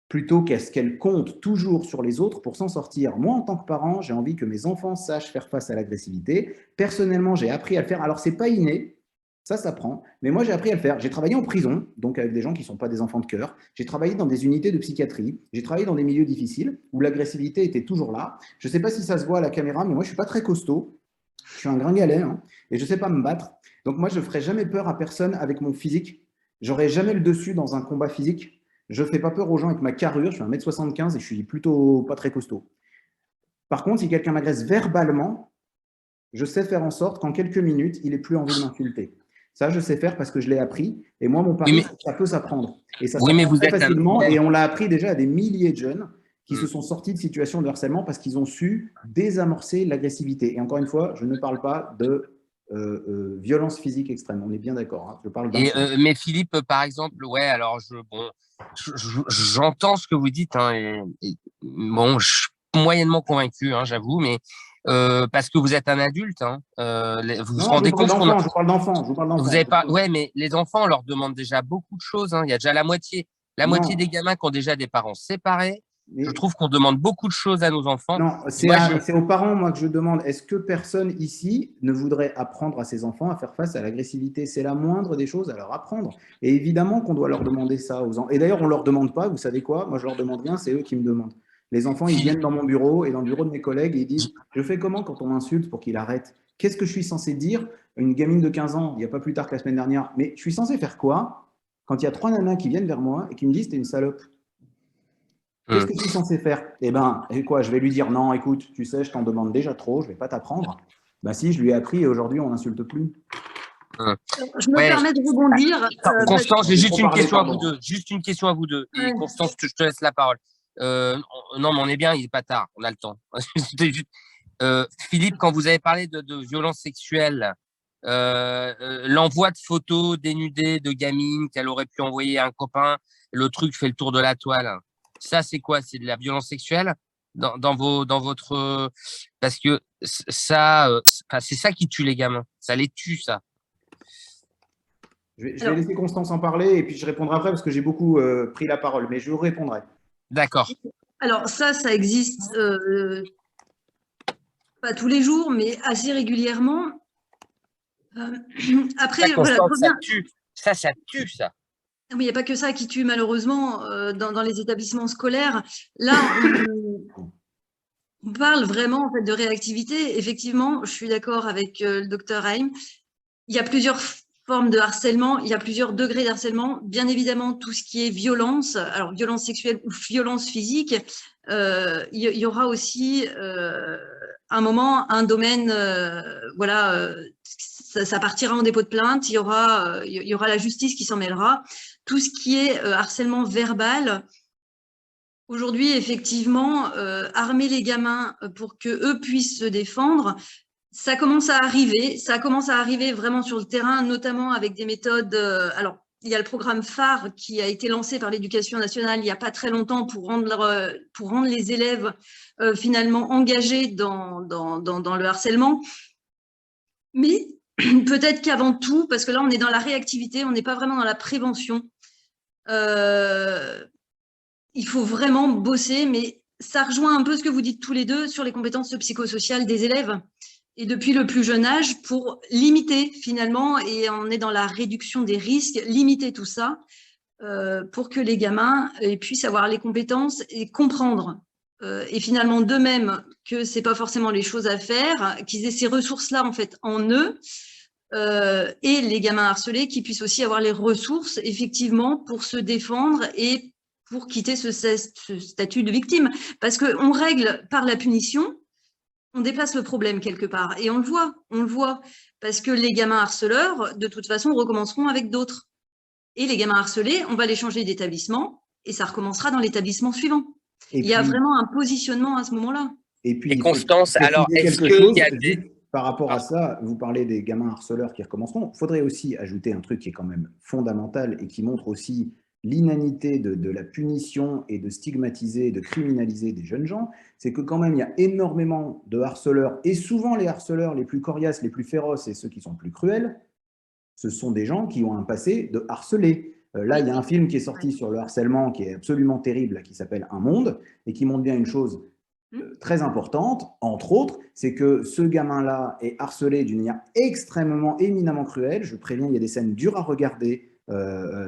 plutôt qu'est-ce qu'elle compte toujours sur les autres pour s'en sortir. Moi, en tant que parent, j'ai envie que mes enfants sachent faire face à l'agressivité. Personnellement, j'ai appris à le faire. Alors, ce n'est pas inné, ça s'apprend, mais moi, j'ai appris à le faire. J'ai travaillé en prison, donc avec des gens qui ne sont pas des enfants de cœur. J'ai travaillé dans des unités de psychiatrie. J'ai travaillé dans des milieux difficiles où l'agressivité était toujours là. Je ne sais pas si ça se voit à la caméra, mais moi, je ne suis pas très costaud. Je suis un gringalet, hein, et je ne sais pas me battre. Donc, moi, je ne ferai jamais peur à personne avec mon physique. Je n'aurai jamais le dessus dans un combat physique. Je ne fais pas peur aux gens avec ma carrure, je suis 1m75 et je suis plutôt pas très costaud. Par contre, si quelqu'un m'agresse verbalement, je sais faire en sorte qu'en quelques minutes, il n'ait plus envie de m'insulter. Ça, je sais faire parce que je l'ai appris. Et moi, mon pari, ça peut s'apprendre. Et ça s'apprend très facilement. Et on l'a appris déjà à des milliers de jeunes qui se sont sortis de situations de harcèlement parce qu'ils ont su désamorcer l'agressivité. Et encore une fois, je ne parle pas de violence physique extrême. On est bien d'accord. Hein. Je parle mais Philippe, par exemple, ouais, alors j'entends ce que vous dites, hein, bon, je suis moyennement convaincu, hein, j'avoue, mais parce que vous êtes un adulte, hein, vous vous rendez compte je parle d'enfants. Vous avez pas, ouais, mais les enfants, on leur demande déjà beaucoup de choses. Hein. Il y a déjà la moitié des gamins qui ont déjà des parents séparés. Mais je trouve qu'on demande beaucoup de choses à nos enfants. Non, c'est aux parents, moi, que je demande, est-ce que personne ici ne voudrait apprendre à ses enfants à faire face à l'agressivité? C'est la moindre des choses à leur apprendre. Et évidemment qu'on doit leur demander ça aux enfants. Et d'ailleurs, on ne leur demande pas, vous savez quoi? Moi, je leur demande rien, c'est eux qui me demandent. Les enfants, ils viennent dans mon bureau et dans le bureau de mes collègues et ils disent « Je fais comment quand on m'insulte pour qu'il arrête? Qu'est-ce que je suis censé dire ?» Une gamine de 15 ans, il n'y a pas plus tard que la semaine dernière, mais je suis censé faire quoi quand il y a 3 nanas qui viennent vers moi et qui me disent « T'es une salope ?» Qu'est-ce que je suis censé faire? Eh bien, quoi, je vais lui dire, non, écoute, tu sais, je t'en demande déjà trop, je ne vais pas t'apprendre. Ben si, je lui ai appris et aujourd'hui, on n'insulte plus. Je me permets de rebondir. Constance, j'ai juste une question à vous deux. Juste une question à vous deux. Et Constance, je te laisse la parole. Non, mais on est bien, il n'est pas tard, on a le temps. Philippe, quand vous avez parlé de violence sexuelle, l'envoi de photos dénudées de gamines qu'elle aurait pu envoyer à un copain, le truc fait le tour de la toile. Ça, c'est quoi? C'est de la violence sexuelle dans votre… Parce que ça, c'est ça qui tue les gamins. Ça les tue, ça. Je vais laisser Constance en parler et puis je répondrai après parce que j'ai beaucoup pris la parole, mais je vous répondrai. D'accord. Alors, ça existe pas tous les jours, mais assez régulièrement. Après, Ça, voilà, Constance, ça revient- tue. Ça tue, ça. Oui, il n'y a pas que ça qui tue malheureusement dans les établissements scolaires. Là, on parle vraiment en fait, de réactivité. Effectivement, je suis d'accord avec le docteur Haïm. Il y a plusieurs formes de harcèlement, il y a plusieurs degrés de harcèlement. Bien évidemment, tout ce qui est violence, alors violence sexuelle ou violence physique, il y aura aussi un moment, un domaine, voilà, ça partira en dépôt de plainte, il y aura la justice qui s'en mêlera. Tout ce qui est harcèlement verbal, aujourd'hui, effectivement, armer les gamins pour qu'eux puissent se défendre, ça commence à arriver vraiment sur le terrain, notamment avec des méthodes. Alors, il y a le programme phare qui a été lancé par l'Éducation nationale il n'y a pas très longtemps pour rendre les élèves finalement engagés dans le harcèlement. Mais peut-être qu'avant tout, parce que là, on est dans la réactivité, on n'est pas vraiment dans la prévention. Il faut vraiment bosser, mais ça rejoint un peu ce que vous dites tous les deux sur les compétences psychosociales des élèves. Et depuis le plus jeune âge, pour limiter finalement, et on est dans la réduction des risques, limiter tout ça pour que les gamins puissent avoir les compétences et comprendre. Et finalement d'eux-mêmes que ce n'est pas forcément les choses à faire, qu'ils aient ces ressources-là en fait en eux, et les gamins harcelés qui puissent aussi avoir les ressources effectivement pour se défendre et pour quitter ce statut de victime. Parce qu'on règle par la punition, on déplace le problème quelque part. Et on le voit. Parce que les gamins harceleurs, de toute façon, recommenceront avec d'autres. Et les gamins harcelés, on va les changer d'établissement et ça recommencera dans l'établissement suivant. Il y a vraiment un positionnement à ce moment-là. Et puis, Et Constance, alors, est-ce quelque qu'il chose y a des... par rapport à ça, vous parlez des gamins harceleurs qui recommenceront. Il faudrait aussi ajouter un truc qui est quand même fondamental et qui montre aussi l'inanité de la punition et de stigmatiser, de criminaliser des jeunes gens, c'est que quand même il y a énormément de harceleurs, et souvent les harceleurs les plus coriaces, les plus féroces et ceux qui sont plus cruels, ce sont des gens qui ont un passé de harcelés. Là, il y a un film qui est sorti sur le harcèlement qui est absolument terrible, qui s'appelle Un Monde, et qui montre bien une chose très importante, entre autres, c'est que ce gamin-là est harcelé d'une manière extrêmement, éminemment cruelle. Je préviens, il y a des scènes dures à regarder,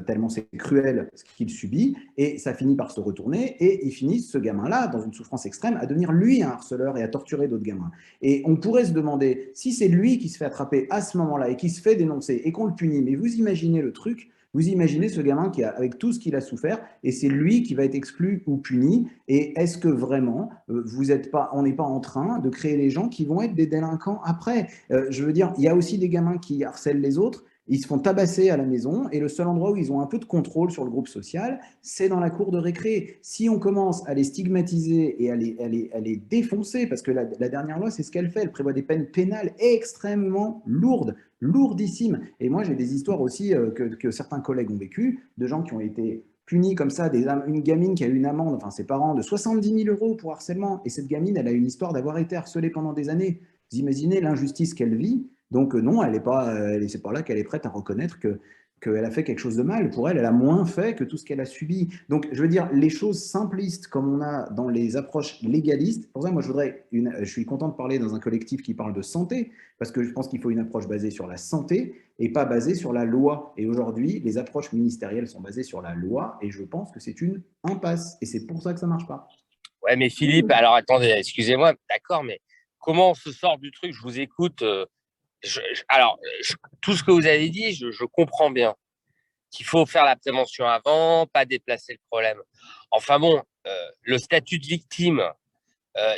tellement c'est cruel ce qu'il subit, et ça finit par se retourner, et il finit, ce gamin-là, dans une souffrance extrême, à devenir lui un harceleur et à torturer d'autres gamins. Et on pourrait se demander, si c'est lui qui se fait attraper à ce moment-là et qui se fait dénoncer et qu'on le punit, mais vous imaginez le truc, vous imaginez ce gamin qui a, avec tout ce qu'il a souffert, et c'est lui qui va être exclu ou puni. Et est-ce que vraiment, on n'est pas en train de créer les gens qui vont être des délinquants après? Je veux dire, il y a aussi des gamins qui harcèlent les autres, ils se font tabasser à la maison, et le seul endroit où ils ont un peu de contrôle sur le groupe social, c'est dans la cour de récré. Si on commence à les stigmatiser et à les défoncer, parce que la dernière loi, c'est ce qu'elle fait, elle prévoit des peines pénales extrêmement lourdes, lourdissimes. Et moi, j'ai des histoires aussi que certains collègues ont vécues, de gens qui ont été punis comme ça, une gamine qui a eu une amende, enfin ses parents, de 70 000 € pour harcèlement. Et cette gamine, elle a une histoire d'avoir été harcelée pendant des années. Vous imaginez l'injustice qu'elle vit? Donc non, c'est pas là qu'elle est prête à reconnaître qu'elle a fait quelque chose de mal. Pour elle, elle a moins fait que tout ce qu'elle a subi. Donc, je veux dire, les choses simplistes comme on a dans les approches légalistes, pour ça, moi, je suis content de parler dans un collectif qui parle de santé, parce que je pense qu'il faut une approche basée sur la santé et pas basée sur la loi. Et aujourd'hui, les approches ministérielles sont basées sur la loi, et je pense que c'est une impasse. Et c'est pour ça que ça ne marche pas. Ouais, mais Philippe, alors attendez, excusez-moi, d'accord, mais comment on se sort du truc? Je vous écoute. Tout ce que vous avez dit, je comprends bien qu'il faut faire la prévention avant, pas déplacer le problème. Enfin bon, le statut de victime,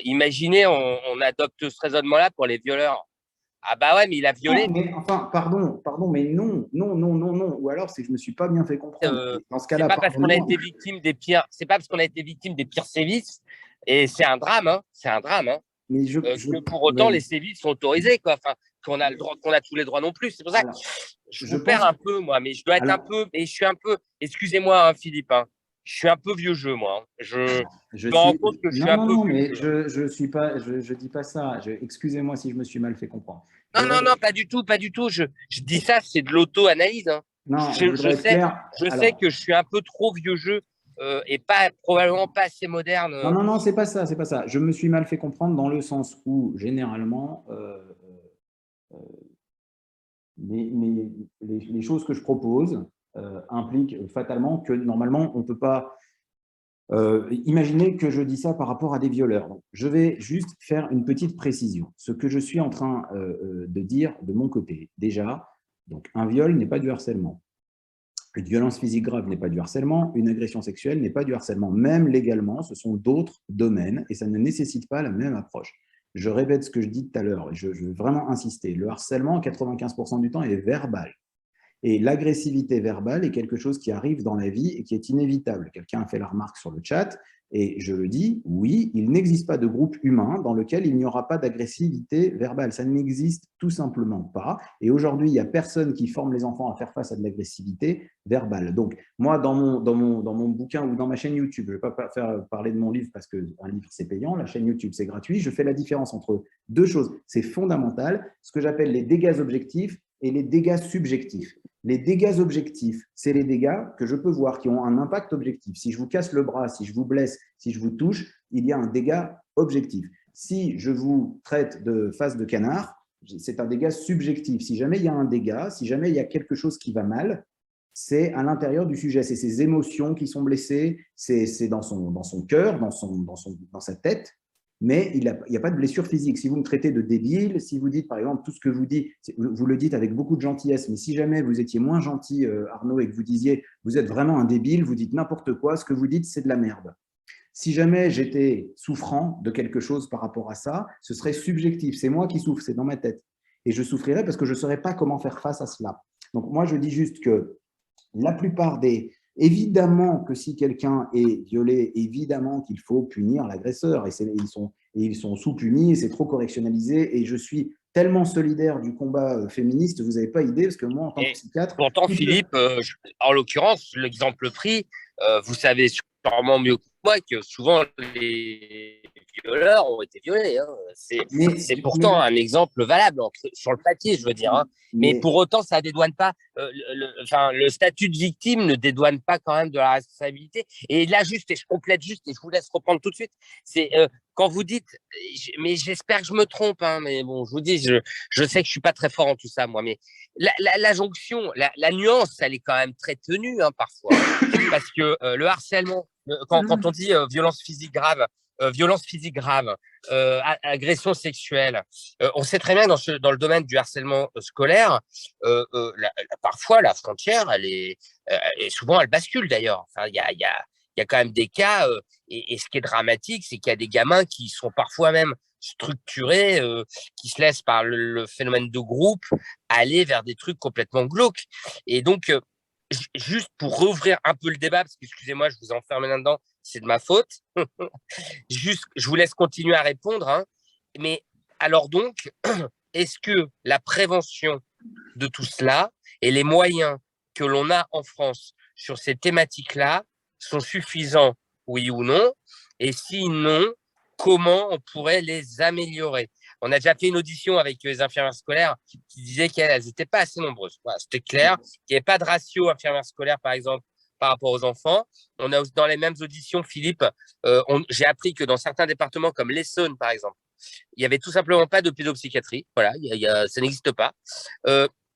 imaginez, on adopte ce raisonnement-là pour les violeurs. Ah bah ouais, mais il a violé. Non, mais enfin, pardon, mais non. Ou alors, c'est que je ne me suis pas bien fait comprendre. Dans ce cas-là, c'est pas parce qu'on a été victime des pires, c'est pas parce qu'on a été victime des pires sévices, et c'est un drame, hein, c'est un drame, hein. Mais que pour autant les sévices sont autorisés, quoi. Enfin, qu'on a le droit, qu'on a tous les droits non plus. C'est pour ça que je perds un peu, moi, mais je dois être un peu, et je suis un peu, excusez-moi, hein, Philippe, hein, je suis un peu vieux jeu, moi. Hein. Je me rends compte que je suis un peu vieux mais je suis pas, je dis pas ça. Excusez-moi si je me suis mal fait comprendre. Non, pas du tout, pas du tout. Je dis ça, c'est de l'auto-analyse. Hein. Non, je sais que je suis un peu trop vieux jeu et probablement pas assez moderne. Non, non, non, c'est pas ça, c'est pas ça. Je me suis mal fait comprendre dans le sens où, généralement, les choses que je propose impliquent fatalement que, normalement, on ne peut pas imaginer que je dis ça par rapport à des violeurs. Donc, je vais juste faire une petite précision. Ce que je suis en train de dire de mon côté, déjà, donc, un viol n'est pas du harcèlement. Une violence physique grave n'est pas du harcèlement, une agression sexuelle n'est pas du harcèlement. Même légalement, ce sont d'autres domaines et ça ne nécessite pas la même approche. Je répète ce que je dis tout à l'heure et je veux vraiment insister. Le harcèlement, 95% du temps, est verbal. Et l'agressivité verbale est quelque chose qui arrive dans la vie et qui est inévitable. Quelqu'un a fait la remarque sur le chat, et je le dis, oui, il n'existe pas de groupe humain dans lequel il n'y aura pas d'agressivité verbale. Ça n'existe tout simplement pas. Et aujourd'hui, il n'y a personne qui forme les enfants à faire face à de l'agressivité verbale. Donc, moi, dans mon bouquin ou dans ma chaîne YouTube, je ne vais pas faire parler de mon livre parce qu'un livre, c'est payant. La chaîne YouTube, c'est gratuit. Je fais la différence entre deux choses. C'est fondamental, ce que j'appelle les dégâts objectifs et les dégâts subjectifs. Les dégâts objectifs, c'est les dégâts que je peux voir qui ont un impact objectif. Si je vous casse le bras, si je vous blesse, si je vous touche, il y a un dégât objectif. Si je vous traite de face de canard, c'est un dégât subjectif. Si jamais il y a un dégât, si jamais il y a quelque chose qui va mal, c'est à l'intérieur du sujet. C'est ses émotions qui sont blessées, c'est dans son cœur, dans sa tête. Mais il n'y a pas de blessure physique. Si vous me traitez de débile, si vous dites, par exemple, tout ce que vous dites, vous le dites avec beaucoup de gentillesse, mais si jamais vous étiez moins gentil, Arnaud, et que vous disiez, vous êtes vraiment un débile, vous dites n'importe quoi, ce que vous dites, c'est de la merde. Si jamais j'étais souffrant de quelque chose par rapport à ça, ce serait subjectif. C'est moi qui souffre, c'est dans ma tête. Et je souffrirais parce que je ne saurais pas comment faire face à cela. Donc, moi, je dis juste que la plupart des… Évidemment que si quelqu'un est violé, évidemment qu'il faut punir l'agresseur. Et ils sont sous-punis, et c'est trop correctionnalisé. Et je suis tellement solidaire du combat féministe, vous n'avez pas idée, parce que moi, en tant que psychiatre… Pourtant, Philippe, en l'occurrence, l'exemple pris, vous savez sûrement mieux que moi que souvent les violeurs ont été violés. Hein. C'est pourtant un exemple valable sur le papier, je veux dire. Hein. Mais pour autant, ça ne dédouane pas. Le statut de victime ne dédouane pas quand même de la responsabilité. Et là, juste, et je complète juste, et je vous laisse reprendre tout de suite, c'est quand vous dites, mais j'espère que je me trompe, hein, mais bon, je vous dis, je sais que je ne suis pas très fort en tout ça, moi, mais la jonction, la nuance, elle est quand même très tenue hein, parfois. Parce que le harcèlement, quand on dit violence physique grave, agression sexuelle, on sait très bien que dans le domaine du harcèlement scolaire, parfois la frontière, et souvent elle bascule d'ailleurs. Enfin, il y a quand même des cas, et ce qui est dramatique, c'est qu'il y a des gamins qui sont parfois même structurés, qui se laissent par le phénomène de groupe aller vers des trucs complètement glauques. Et donc, juste pour rouvrir un peu le débat, parce que excusez-moi, je vous ai enfermé là-dedans, c'est de ma faute. Juste, je vous laisse continuer à répondre. Hein. Mais alors donc, est-ce que la prévention de tout cela et les moyens que l'on a en France sur ces thématiques-là sont suffisants, oui ou non? Et si non, comment on pourrait les améliorer? On a déjà fait une audition avec les infirmières scolaires qui disaient qu'elles n'étaient pas assez nombreuses. Voilà, c'était clair. Il n'y avait pas de ratio infirmières scolaires, par exemple, par rapport aux enfants. On a dans les mêmes auditions, Philippe, j'ai appris que dans certains départements comme l'Essonne, par exemple, il n'y avait tout simplement pas de pédopsychiatrie. Voilà, ça n'existe pas.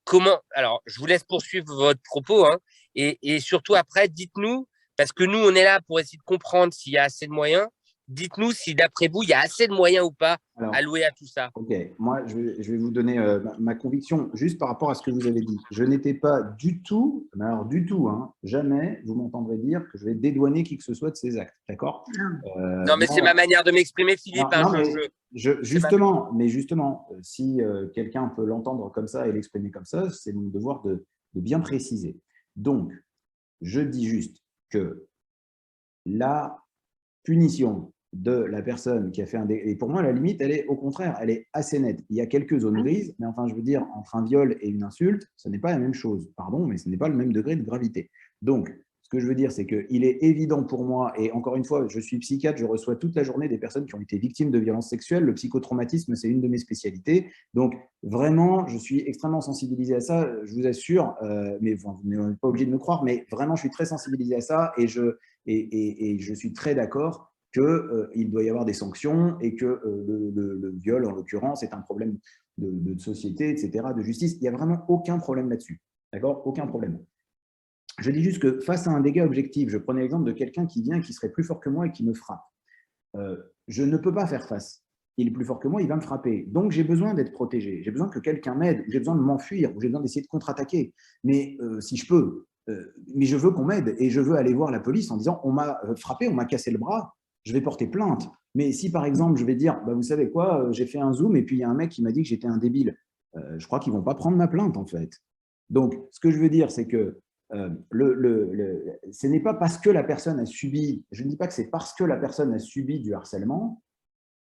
Comment… Alors, je vous laisse poursuivre votre propos. Hein, et surtout, après, dites-nous, parce que nous, on est là pour essayer de comprendre s'il y a assez de moyens. Dites-nous si, d'après vous, il y a assez de moyens ou pas alloués à tout ça. Ok, moi, je vais vous donner ma conviction juste par rapport à ce que vous avez dit. Je n'étais pas du tout, mais alors du tout, hein, jamais vous m'entendrez dire que je vais dédouaner qui que ce soit de ces actes, d'accord? Non, mais c'est ma manière de m'exprimer, Philippe. Non, justement, si quelqu'un peut l'entendre comme ça et l'exprimer comme ça, c'est mon devoir de bien préciser. Donc, je dis juste que la punition de la personne qui a fait un dégât. Et pour moi, la limite, elle est au contraire, elle est assez nette. Il y a quelques zones grises, mais enfin, je veux dire, entre un viol et une insulte, ce n'est pas la même chose. Pardon, mais ce n'est pas le même degré de gravité. Donc, Ce que je veux dire, c'est qu'il est évident pour moi, et encore une fois, je suis psychiatre, je reçois toute la journée des personnes qui ont été victimes de violences sexuelles. Le psychotraumatisme, c'est une de mes spécialités. Donc, vraiment, je suis extrêmement sensibilisé à ça, je vous assure, mais vous n'êtes pas obligé de me croire, mais vraiment, je suis très sensibilisé à ça et je suis très d'accord qu'il doit y avoir des sanctions et que le viol, en l'occurrence, est un problème de société, etc., de justice. Il n'y a vraiment aucun problème là-dessus. D'accord? Aucun problème. Je dis juste que face à un dégât objectif, je prenais l'exemple de quelqu'un qui vient, qui serait plus fort que moi et qui me frappe. Je ne peux pas faire face. Il est plus fort que moi, il va me frapper. Donc, j'ai besoin d'être protégé. J'ai besoin que quelqu'un m'aide, j'ai besoin de m'enfuir, ou j'ai besoin d'essayer de contre-attaquer. Mais si je peux, mais je veux qu'on m'aide et je veux aller voir la police en disant « on m'a frappé, on m'a cassé le bras ». Je vais porter plainte. Mais si, par exemple, je vais dire bah, « vous savez quoi, j'ai fait un zoom et puis il y a un mec qui m'a dit que j'étais un débile », je crois qu'ils ne vont pas prendre ma plainte, en fait. Donc, ce que je veux dire, c'est que ce n'est pas parce que la personne a subi, je ne dis pas que c'est parce que la personne a subi du harcèlement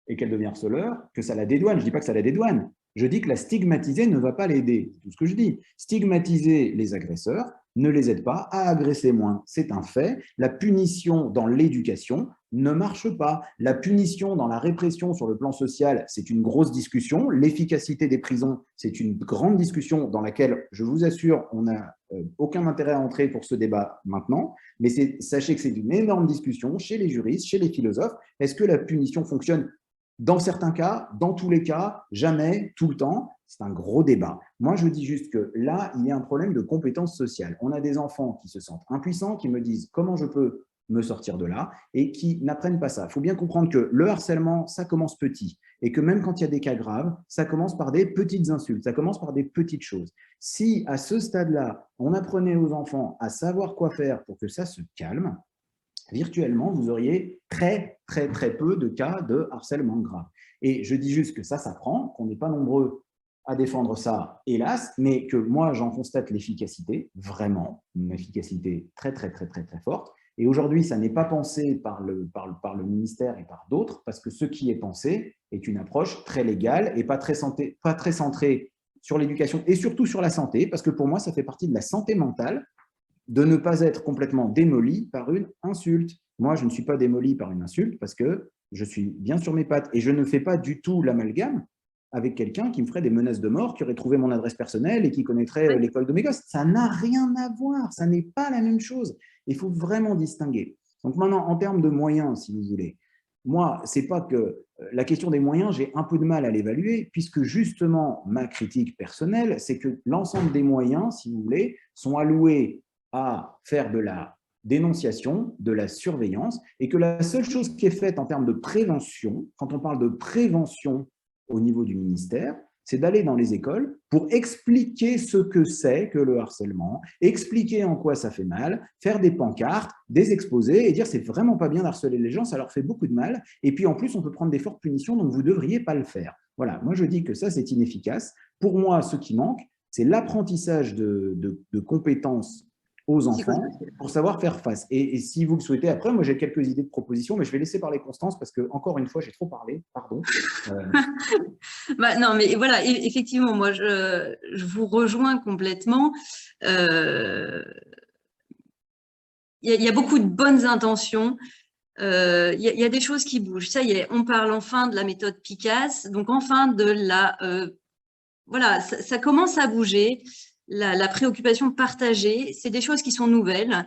et qu'elle devient harceleur que ça la dédouane. Je ne dis pas que ça la dédouane. Je dis que la stigmatiser ne va pas l'aider. C'est tout ce que je dis. Stigmatiser les agresseurs ne les aide pas à agresser moins. C'est un fait. La punition dans l'éducation ne marche pas. La punition dans la répression sur le plan social, c'est une grosse discussion. L'efficacité des prisons, c'est une grande discussion dans laquelle, je vous assure, on n'a aucun intérêt à entrer pour ce débat maintenant. Mais sachez que c'est une énorme discussion chez les juristes, chez les philosophes. Est-ce que la punition fonctionne ? Dans certains cas, dans tous les cas, jamais, tout le temps, c'est un gros débat. Moi, je dis juste que là, il y a un problème de compétence sociale. On a des enfants qui se sentent impuissants, qui me disent comment je peux me sortir de là et qui n'apprennent pas ça. Il faut bien comprendre que le harcèlement, ça commence petit et que même quand il y a des cas graves, ça commence par des petites insultes, ça commence par des petites choses. Si à ce stade-là, on apprenait aux enfants à savoir quoi faire pour que ça se calme, virtuellement, vous auriez très peu de cas de harcèlement grave. Et je dis juste que ça s'apprend, qu'on n'est pas nombreux à défendre ça, hélas, mais que moi, j'en constate l'efficacité, vraiment, une efficacité très forte. Et aujourd'hui, ça n'est pas pensé par le ministère et par d'autres, parce que ce qui est pensé est une approche très légale et pas très centrée sur l'éducation et surtout sur la santé, parce que pour moi, ça fait partie de la santé mentale, de ne pas être complètement démoli par une insulte. Moi, je ne suis pas démoli par une insulte parce que je suis bien sur mes pattes et je ne fais pas du tout l'amalgame avec quelqu'un qui me ferait des menaces de mort, qui aurait trouvé mon adresse personnelle et qui connaîtrait l'école de mes gosses. Ça n'a rien à voir, ça n'est pas la même chose. Il faut vraiment distinguer. Donc maintenant, en termes de moyens, si vous voulez, moi, c'est pas que la question des moyens, j'ai un peu de mal à l'évaluer, puisque justement, ma critique personnelle, c'est que l'ensemble des moyens, si vous voulez, sont alloués à faire de la dénonciation, de la surveillance, et que la seule chose qui est faite en termes de prévention, quand on parle de prévention au niveau du ministère, c'est d'aller dans les écoles pour expliquer ce que c'est que le harcèlement, expliquer en quoi ça fait mal, faire des pancartes, des exposés et dire c'est vraiment pas bien d'harceler les gens, ça leur fait beaucoup de mal, et puis en plus on peut prendre des fortes punitions, donc vous ne devriez pas le faire. Voilà, moi je dis que ça c'est inefficace. Pour moi, ce qui manque, c'est l'apprentissage de compétences aux enfants pour savoir faire face. Et si vous le souhaitez, après, moi j'ai quelques idées de propositions, mais je vais laisser parler Constance parce que, encore une fois, j'ai trop parlé, pardon. Bah, non, mais voilà, effectivement, moi je vous rejoins complètement. Il y a beaucoup de bonnes intentions. Il y a des choses qui bougent. Ça y est, on parle enfin de la méthode PICAS, donc enfin de la… voilà, ça commence à bouger. La préoccupation partagée, c'est des choses qui sont nouvelles,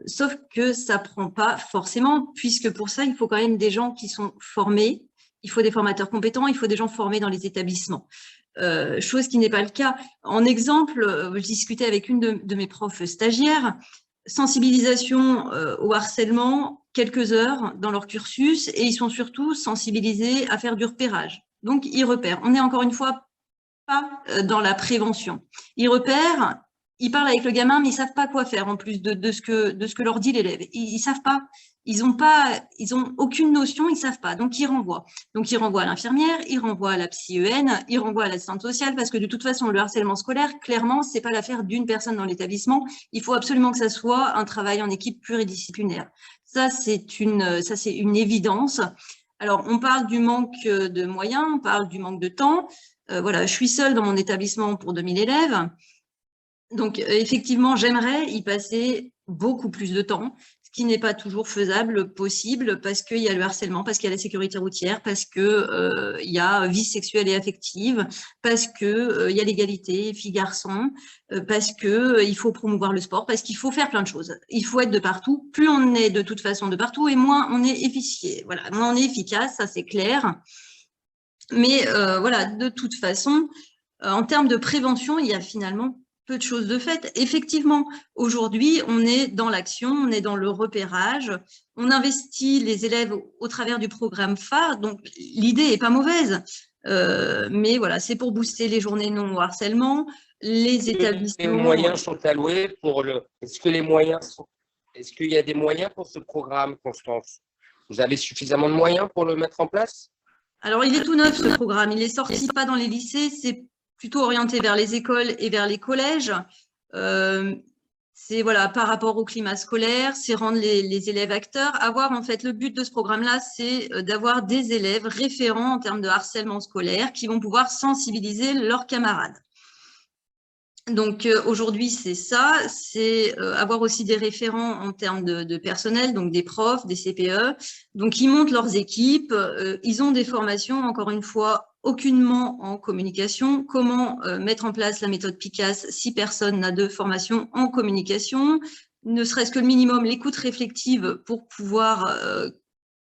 sauf que ça ne prend pas forcément, puisque pour ça, il faut quand même des gens qui sont formés, il faut des formateurs compétents, il faut des gens formés dans les établissements. Chose qui n'est pas le cas. En exemple, je discutais avec une de mes profs stagiaires, sensibilisation au harcèlement, quelques heures dans leur cursus, et ils sont surtout sensibilisés à faire du repérage. Donc, ils repèrent. On est encore une fois pas dans la prévention. Ils repèrent, ils parlent avec le gamin, mais ils ne savent pas quoi faire en plus de ce que leur dit l'élève. Ils ne savent pas, ils ont aucune notion, ils ne savent pas, donc ils renvoient. Donc ils renvoient à l'infirmière, ils renvoient à la psy-EN, ils renvoient à l'assistante sociale, parce que de toute façon, le harcèlement scolaire, clairement, ce n'est pas l'affaire d'une personne dans l'établissement. Il faut absolument que ça soit un travail en équipe pluridisciplinaire. Ça, c'est une évidence. Alors, on parle du manque de moyens, on parle du manque de temps. Voilà, je suis seule dans mon établissement pour 2000 élèves. Donc, effectivement, j'aimerais y passer beaucoup plus de temps, ce qui n'est pas toujours faisable, possible, parce qu'il y a le harcèlement, parce qu'il y a la sécurité routière, parce qu'il y a vie sexuelle et affective, parce qu'il y a l'égalité filles-garçons, parce qu'il faut promouvoir le sport, parce qu'il faut faire plein de choses. Il faut être de partout. Plus on est de toute façon de partout, et moins on est efficace. Voilà, moins on est efficace, ça c'est clair. Mais voilà, de toute façon, en termes de prévention, il y a finalement peu de choses de fait. Effectivement, aujourd'hui, on est dans l'action, on est dans le repérage, on investit les élèves au travers du programme phare, donc l'idée n'est pas mauvaise. Mais voilà, c'est pour booster les journées non au harcèlement, les établissements… Les moyens sont alloués pour le… Est-ce qu'il y a des moyens pour ce programme, Constance? Vous avez suffisamment de moyens pour le mettre en place? Alors, il est tout neuf, ce programme. Il est sorti pas dans les lycées, c'est plutôt orienté vers les écoles et vers les collèges. C'est voilà, par rapport au climat scolaire, c'est rendre les élèves acteurs. En fait, le but de ce programme-là, c'est d'avoir des élèves référents en termes de harcèlement scolaire qui vont pouvoir sensibiliser leurs camarades. Donc aujourd'hui, c'est ça, c'est avoir aussi des référents en termes de personnel, donc des profs, des CPE. Donc ils montent leurs équipes, ils ont des formations, encore une fois, aucunement en communication. Comment mettre en place la méthode PICAS si personne n'a de formation en communication, ne serait-ce que le minimum, l'écoute réflexive pour pouvoir…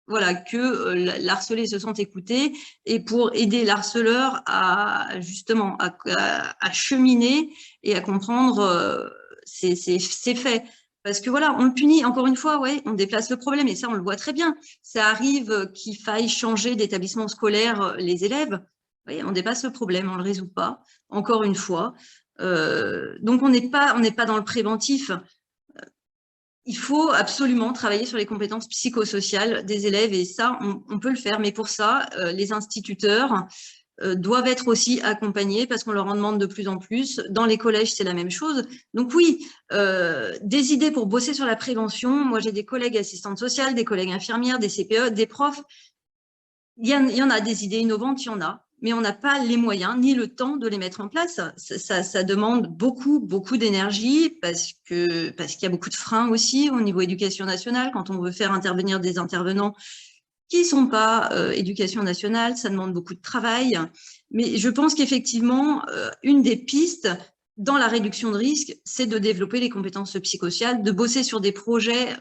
voilà, que l'harcelé se sente écouté et pour aider l'harceleur à justement à cheminer et à comprendre ses faits. Parce que voilà, on le punit, encore une fois, ouais, on déplace le problème et ça, on le voit très bien. Ça arrive qu'il faille changer d'établissement scolaire les élèves. Oui, on dépasse le problème, on ne le résout pas, encore une fois. Donc, on n'est pas dans le préventif. Il faut absolument travailler sur les compétences psychosociales des élèves et ça, on peut le faire. Mais pour ça, les instituteurs doivent être aussi accompagnés parce qu'on leur en demande de plus en plus. Dans les collèges, c'est la même chose. Donc oui, des idées pour bosser sur la prévention. Moi, j'ai des collègues assistantes sociales, des collègues infirmières, des CPE, des profs. Il y en a des idées innovantes, il y en a, mais on n'a pas les moyens ni le temps de les mettre en place. Ça demande beaucoup d'énergie parce qu'il y a beaucoup de freins aussi au niveau éducation nationale. Quand on veut faire intervenir des intervenants qui ne sont pas éducation nationale, ça demande beaucoup de travail. Mais je pense qu'effectivement, une des pistes dans la réduction de risque, c'est de développer les compétences psychosociales, de bosser sur des projets,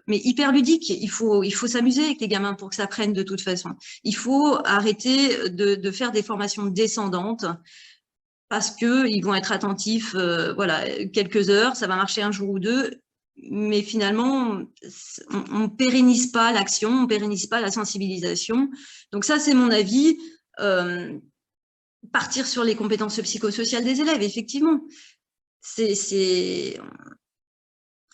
mais hyper ludiques. Il faut s'amuser avec les gamins pour que ça prenne de toute façon. Il faut arrêter de faire des formations descendantes parce qu'ils vont être attentifs, voilà, quelques heures, ça va marcher un jour ou deux, mais finalement, on ne pérennise pas l'action, on ne pérennise pas la sensibilisation. Donc ça, c'est mon avis. Partir sur les compétences psychosociales des élèves, effectivement. C'est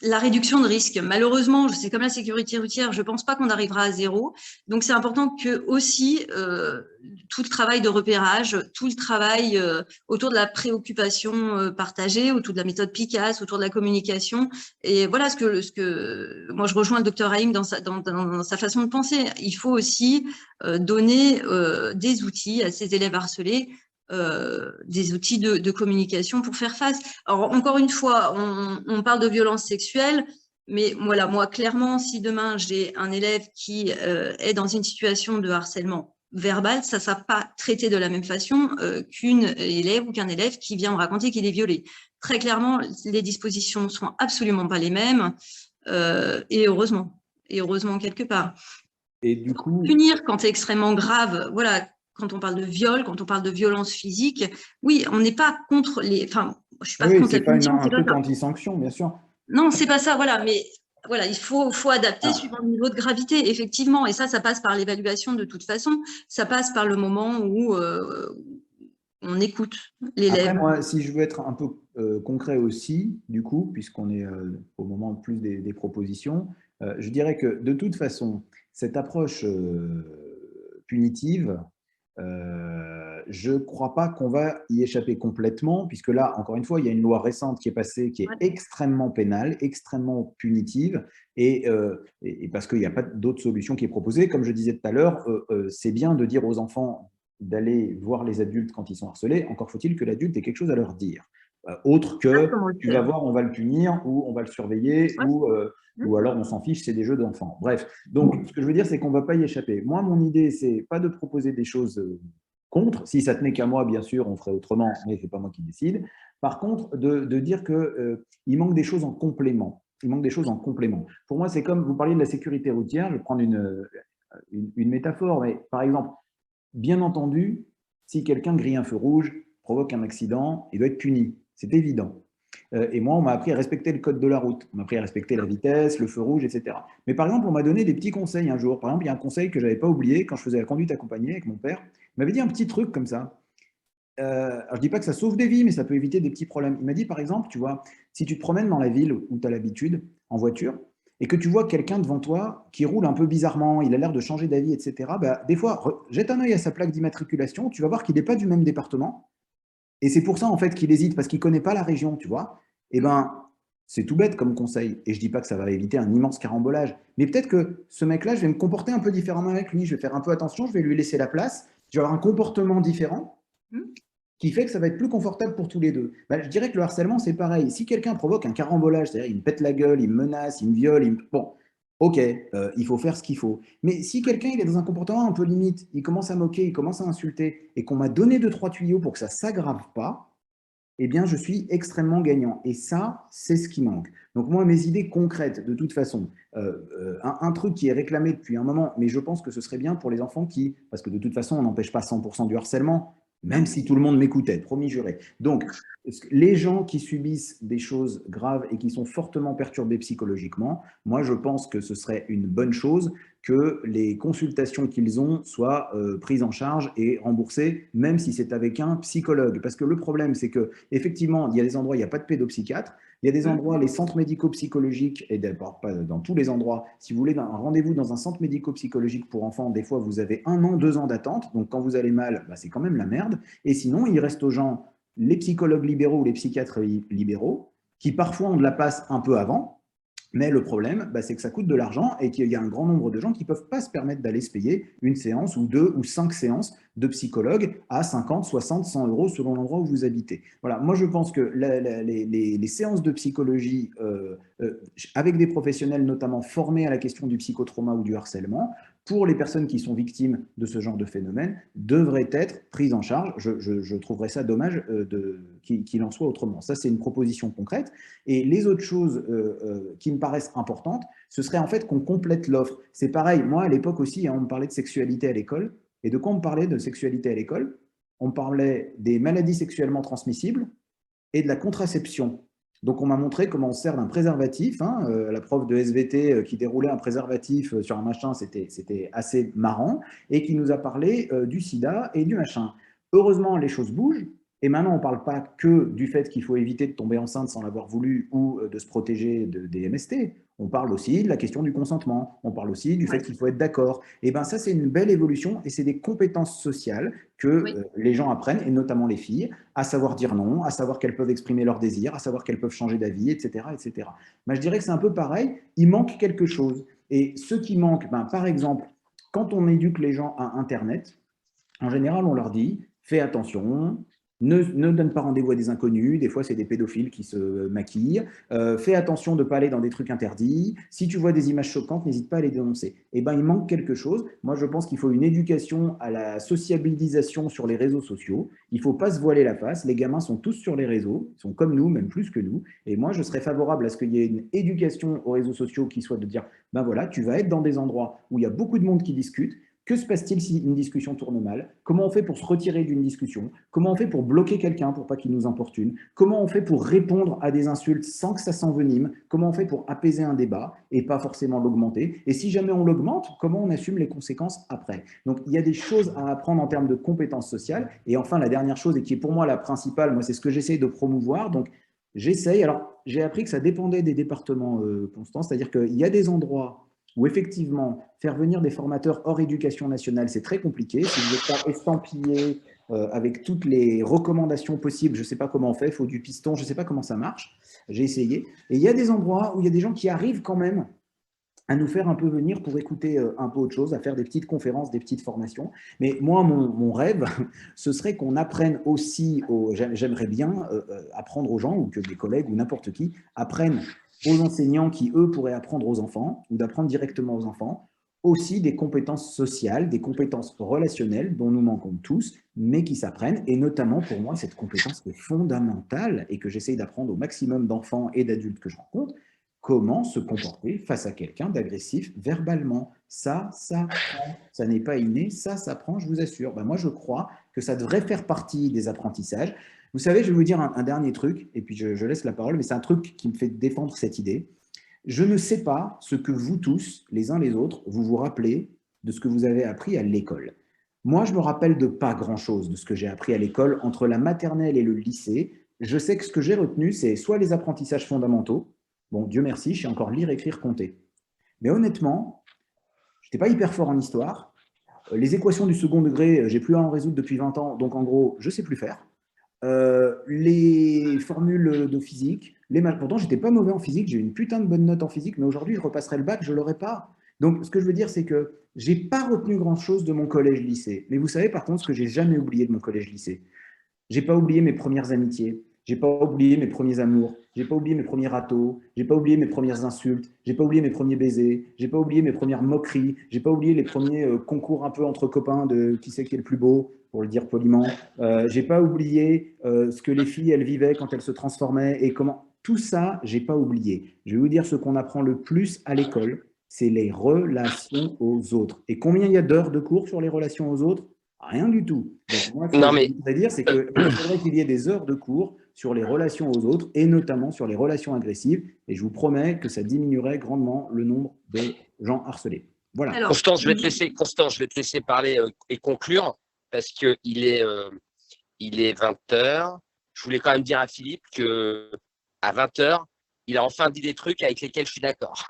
la réduction de risque. Malheureusement, c'est comme la sécurité routière, je ne pense pas qu'on arrivera à zéro. Donc, c'est important que aussi tout le travail de repérage, tout le travail autour de la préoccupation partagée, autour de la méthode PICAS, autour de la communication. Et voilà ce que moi, je rejoins le docteur Haïm dans sa façon de penser. Il faut aussi donner des outils à ces élèves harcelés, des outils de communication pour faire face. Alors, encore une fois, on parle de violence sexuelle, mais voilà, moi, clairement, si demain, j'ai un élève qui est dans une situation de harcèlement verbal, ça ne sera pas traité de la même façon qu'une élève ou qu'un élève qui vient me raconter qu'il est violé. Très clairement, les dispositions ne seront absolument pas les mêmes, et heureusement quelque part. Et du coup… Punir quand c'est extrêmement grave, voilà. Quand on parle de viol, quand on parle de violence physique, oui, on n'est pas contre les… Enfin, je ne suis pas contre la punition. Oui, ce n'est pas un truc anti-sanction, bien sûr. Non, ce n'est pas ça, voilà. Mais voilà, il faut adapter suivant le niveau de gravité, effectivement. Et ça passe par l'évaluation de toute façon. Ça passe par le moment où on écoute l'élève. Après, moi, si je veux être un peu concret aussi, du coup, puisqu'on est au moment plus des propositions, je dirais que de toute façon, cette approche punitive, je ne crois pas qu'on va y échapper complètement, puisque là, encore une fois, il y a une loi récente qui est passée, qui est extrêmement pénale, extrêmement punitive, et parce qu'il n'y a pas d'autre solution qui est proposée. Comme je disais tout à l'heure, c'est bien de dire aux enfants d'aller voir les adultes quand ils sont harcelés, encore faut-il que l'adulte ait quelque chose à leur dire. autre que comment le tu vas faire. voir, on va le punir, ou on va le surveiller, Ouais. ou alors on s'en fiche, c'est des jeux d'enfants. Bref, donc ce que je veux dire, c'est qu'on ne va pas y échapper. Moi, mon idée, c'est pas de proposer des choses contre. Si ça tenait qu'à moi, bien sûr, on ferait autrement, mais ce n'est pas moi qui décide. Par contre, de dire qu'il manque des choses en complément. Il manque des choses en complément. Pour moi, c'est comme vous parliez de la sécurité routière, je vais prendre une métaphore, mais par exemple, bien entendu, si quelqu'un grille un feu rouge, provoque un accident, il doit être puni. C'est évident. Et moi, on m'a appris à respecter le code de la route. On m'a appris à respecter la vitesse, le feu rouge, etc. Mais par exemple, on m'a donné des petits conseils un jour. Par exemple, il y a un conseil que je n'avais pas oublié quand je faisais la conduite accompagnée avec mon père. Il m'avait dit un petit truc comme ça. Alors, je ne dis pas que ça sauve des vies, mais ça peut éviter des petits problèmes. Il m'a dit, par exemple, tu vois, si tu te promènes dans la ville où tu as l'habitude, en voiture, et que tu vois quelqu'un devant toi qui roule un peu bizarrement, il a l'air de changer d'avis, etc., bah, des fois, jette un œil à sa plaque d'immatriculation, tu vas voir qu'il n'est pas du même département, et c'est pour ça, en fait, qu'il hésite, parce qu'il ne connaît pas la région, tu vois. Eh bien, c'est tout bête comme conseil, et je ne dis pas que ça va éviter un immense carambolage, mais peut-être que ce mec-là, je vais me comporter un peu différemment avec lui, je vais faire un peu attention, je vais lui laisser la place, je vais avoir un comportement différent, qui fait que ça va être plus confortable pour tous les deux. Bah, je dirais que le harcèlement, c'est pareil. Si quelqu'un provoque un carambolage, c'est-à-dire il me pète la gueule, il me menace, il me viole, bon, ok, il faut faire ce qu'il faut. Mais si quelqu'un il est dans un comportement un peu limite, il commence à moquer, il commence à insulter, et qu'on m'a donné 2-3 tuyaux pour que ça ne s'aggrave pas, eh bien, je suis extrêmement gagnant. Et ça, c'est ce qui manque. Donc moi, mes idées concrètes, de toute façon, un truc qui est réclamé depuis un moment, mais je pense que ce serait bien pour les enfants qui, parce que de toute façon, on n'empêche pas 100% du harcèlement, même si tout le monde m'écoutait, promis juré. Donc, les gens qui subissent des choses graves et qui sont fortement perturbés psychologiquement, moi, je pense que ce serait une bonne chose que les consultations qu'ils ont soient prises en charge et remboursées, même si c'est avec un psychologue. Parce que le problème, c'est que effectivement, il y a des endroits où il n'y a pas de pédopsychiatre, il y a des endroits, les centres médico-psychologiques, et d'abord pas dans tous les endroits, si vous voulez un rendez-vous dans un centre médico-psychologique pour enfants, des fois vous avez 1 an, 2 ans d'attente, donc quand vous allez mal, bah, c'est quand même la merde. Et sinon, il reste aux gens les psychologues libéraux ou les psychiatres libéraux, qui parfois ont de la passe un peu avant. Mais le problème, bah, c'est que ça coûte de l'argent et qu'il y a un grand nombre de gens qui ne peuvent pas se permettre d'aller se payer une séance ou 2 ou 5 séances de psychologue à 50, 60, 100 euros selon l'endroit où vous habitez. Voilà, moi je pense que les séances de psychologie avec des professionnels notamment formés à la question du psychotrauma ou du harcèlement, pour les personnes qui sont victimes de ce genre de phénomène, devraient être prises en charge. Je trouverais ça dommage qu'il en soit autrement. Ça, c'est une proposition concrète. Et les autres choses qui me paraissent importantes, ce serait en fait qu'on complète l'offre. C'est pareil, moi à l'époque aussi, hein, on me parlait de sexualité à l'école. Et de quoi on me parlait de sexualité à l'école? On me parlait des maladies sexuellement transmissibles et de la contraception. Donc, on m'a montré comment on se sert d'un préservatif. Hein. La prof de SVT qui déroulait un préservatif sur un machin, c'était assez marrant. Et qui nous a parlé du sida et du machin. Heureusement, les choses bougent. Et maintenant, on ne parle pas que du fait qu'il faut éviter de tomber enceinte sans l'avoir voulu ou de se protéger des MST. On parle aussi de la question du consentement. On parle aussi du fait qu'il faut être d'accord. Et bien ça, c'est une belle évolution et c'est des compétences sociales que les gens apprennent, et notamment les filles, à savoir dire non, à savoir qu'elles peuvent exprimer leurs désirs, à savoir qu'elles peuvent changer d'avis, etc., etc. Ben, je dirais que c'est un peu pareil. Il manque quelque chose. Et ce qui manque, ben, par exemple, quand on éduque les gens à Internet, en général, on leur dit « fais attention ». Ne donne pas rendez-vous à des inconnus, des fois c'est des pédophiles qui se maquillent, fais attention de ne pas aller dans des trucs interdits, si tu vois des images choquantes, n'hésite pas à les dénoncer. Eh bien, il manque quelque chose. Moi, je pense qu'il faut une éducation à la sociabilisation sur les réseaux sociaux. Il ne faut pas se voiler la face. Les gamins sont tous sur les réseaux, ils sont comme nous, même plus que nous. Et moi, je serais favorable à ce qu'il y ait une éducation aux réseaux sociaux qui soit de dire, ben voilà, tu vas être dans des endroits où il y a beaucoup de monde qui discute. Que se passe-t-il si une discussion tourne mal? Comment on fait pour se retirer d'une discussion? Comment on fait pour bloquer quelqu'un pour pas qu'il nous importune? Comment on fait pour répondre à des insultes sans que ça s'envenime? Comment on fait pour apaiser un débat et pas forcément l'augmenter? Et si jamais on l'augmente, comment on assume les conséquences après? Donc, il y a des choses à apprendre en termes de compétences sociales. Et enfin, la dernière chose, et qui est pour moi la principale, moi, c'est ce que j'essaie de promouvoir. Donc, j'essaye. Alors, j'ai appris que ça dépendait des départements, Constance, c'est-à-dire qu'il y a des endroits où effectivement, faire venir des formateurs hors éducation nationale, c'est très compliqué. Si vous n'êtes pas estampillé avec toutes les recommandations possibles, je ne sais pas comment on fait, il faut du piston, je ne sais pas comment ça marche, j'ai essayé. Et il y a des endroits où il y a des gens qui arrivent quand même à nous faire un peu venir pour écouter un peu autre chose, à faire des petites conférences, des petites formations. Mais moi, mon rêve, ce serait qu'on apprenne aussi, j'aimerais bien apprendre aux gens, ou que des collègues ou n'importe qui apprennent aux enseignants qui, eux, pourraient apprendre aux enfants, ou d'apprendre directement aux enfants, aussi des compétences sociales, des compétences relationnelles dont nous manquons tous, mais qui s'apprennent. Et notamment, pour moi, cette compétence qui est fondamentale et que j'essaye d'apprendre au maximum d'enfants et d'adultes que je rencontre, comment se comporter face à quelqu'un d'agressif verbalement. Ça s'apprend. Ça n'est pas inné, ça s'apprend, je vous assure. Ben moi, je crois que ça devrait faire partie des apprentissages. Vous savez, je vais vous dire un dernier truc, et puis je laisse la parole, mais c'est un truc qui me fait défendre cette idée. Je ne sais pas ce que vous tous, les uns les autres, vous vous rappelez de ce que vous avez appris à l'école. Moi, je me rappelle de pas grand-chose de ce que j'ai appris à l'école entre la maternelle et le lycée. Je sais que ce que j'ai retenu, c'est soit les apprentissages fondamentaux. Bon, Dieu merci, je sais encore lire, écrire, compter. Mais honnêtement, je n'étais pas hyper fort en histoire. Les équations du second degré, j'ai plus à en résoudre depuis 20 ans, donc en gros, je ne sais plus faire. Les formules de physique, pourtant, je n'étais pas mauvais en physique, j'ai eu une putain de bonne note en physique, mais aujourd'hui, je repasserai le bac, je ne l'aurai pas. Donc, ce que je veux dire, c'est que je n'ai pas retenu grand-chose de mon collège-lycée. Mais vous savez, par contre, ce que j'ai jamais oublié de mon collège-lycée, j'ai pas oublié mes premières amitiés, j'ai pas oublié mes premiers amours, j'ai pas oublié mes premiers râteaux, j'ai pas oublié mes premières insultes, j'ai pas oublié mes premiers baisers, j'ai pas oublié mes premières moqueries, j'ai pas oublié les premiers concours un peu entre copains de qui c'est qui est le plus beau, pour le dire poliment. J'ai pas oublié ce que les filles elles vivaient quand elles se transformaient et comment. Tout ça, j'ai pas oublié. Je vais vous dire ce qu'on apprend le plus à l'école, c'est les relations aux autres. Et combien il y a d'heures de cours sur les relations aux autres? Rien du tout. Donc, moi, ce que je voudrais dire, c'est qu'il faudrait qu'il y ait des heures de cours sur les relations aux autres et notamment sur les relations agressives. Et je vous promets que ça diminuerait grandement le nombre de gens harcelés. Voilà. Alors, Constance, je vais te laisser parler et conclure parce qu'il est, il est 20h. Je voulais quand même dire à Philippe qu'à 20h, il a enfin dit des trucs avec lesquels je suis d'accord.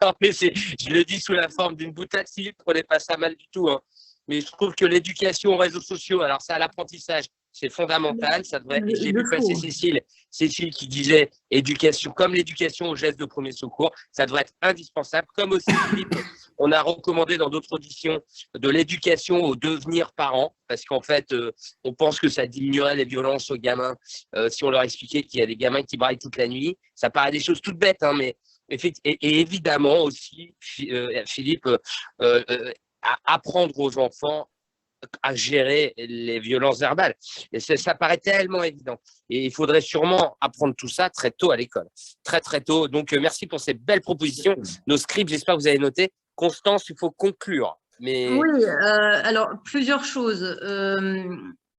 Non, mais je le dis sous la forme d'une boutade, Philippe, prenez pas ça mal du tout. Hein. Mais je trouve que l'éducation aux réseaux sociaux, alors ça, l'apprentissage, c'est fondamental. Ça devrait. J'ai vu passer Cécile qui disait éducation, comme l'éducation aux gestes de premier secours, ça devrait être indispensable. Comme aussi, Philippe, on a recommandé dans d'autres auditions de l'éducation au devenir parent, parce qu'en fait, on pense que ça diminuerait les violences aux gamins si on leur expliquait qu'il y a des gamins qui braillent toute la nuit. Ça paraît des choses toutes bêtes, hein, mais et évidemment aussi, Philippe, à apprendre aux enfants à gérer les violences verbales. Et ça paraît tellement évident. Et il faudrait sûrement apprendre tout ça très tôt à l'école. Très, très tôt. Donc, merci pour ces belles propositions. Nos scripts, j'espère que vous avez noté. Constance, il faut conclure. Mais... Oui, alors, plusieurs choses.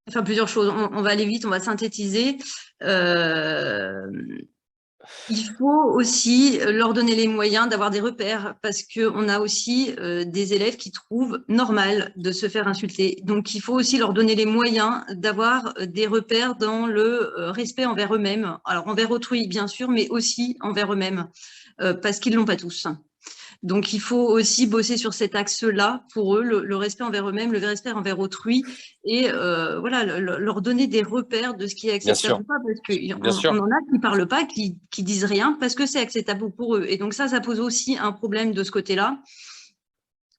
Enfin, plusieurs choses. On va aller vite, on va synthétiser. Il faut aussi leur donner les moyens d'avoir des repères parce qu'on a aussi des élèves qui trouvent normal de se faire insulter. Donc, il faut aussi leur donner les moyens d'avoir des repères dans le respect envers eux-mêmes. Alors, envers autrui, bien sûr, mais aussi envers eux-mêmes parce qu'ils ne l'ont pas tous. Donc, il faut aussi bosser sur cet axe-là pour eux, le respect envers eux-mêmes, le respect envers autrui et voilà, leur donner des repères de ce qui est acceptable ou pas parce qu'on en a qui ne parlent pas, qui disent rien parce que c'est acceptable pour eux. Et donc ça pose aussi un problème de ce côté-là.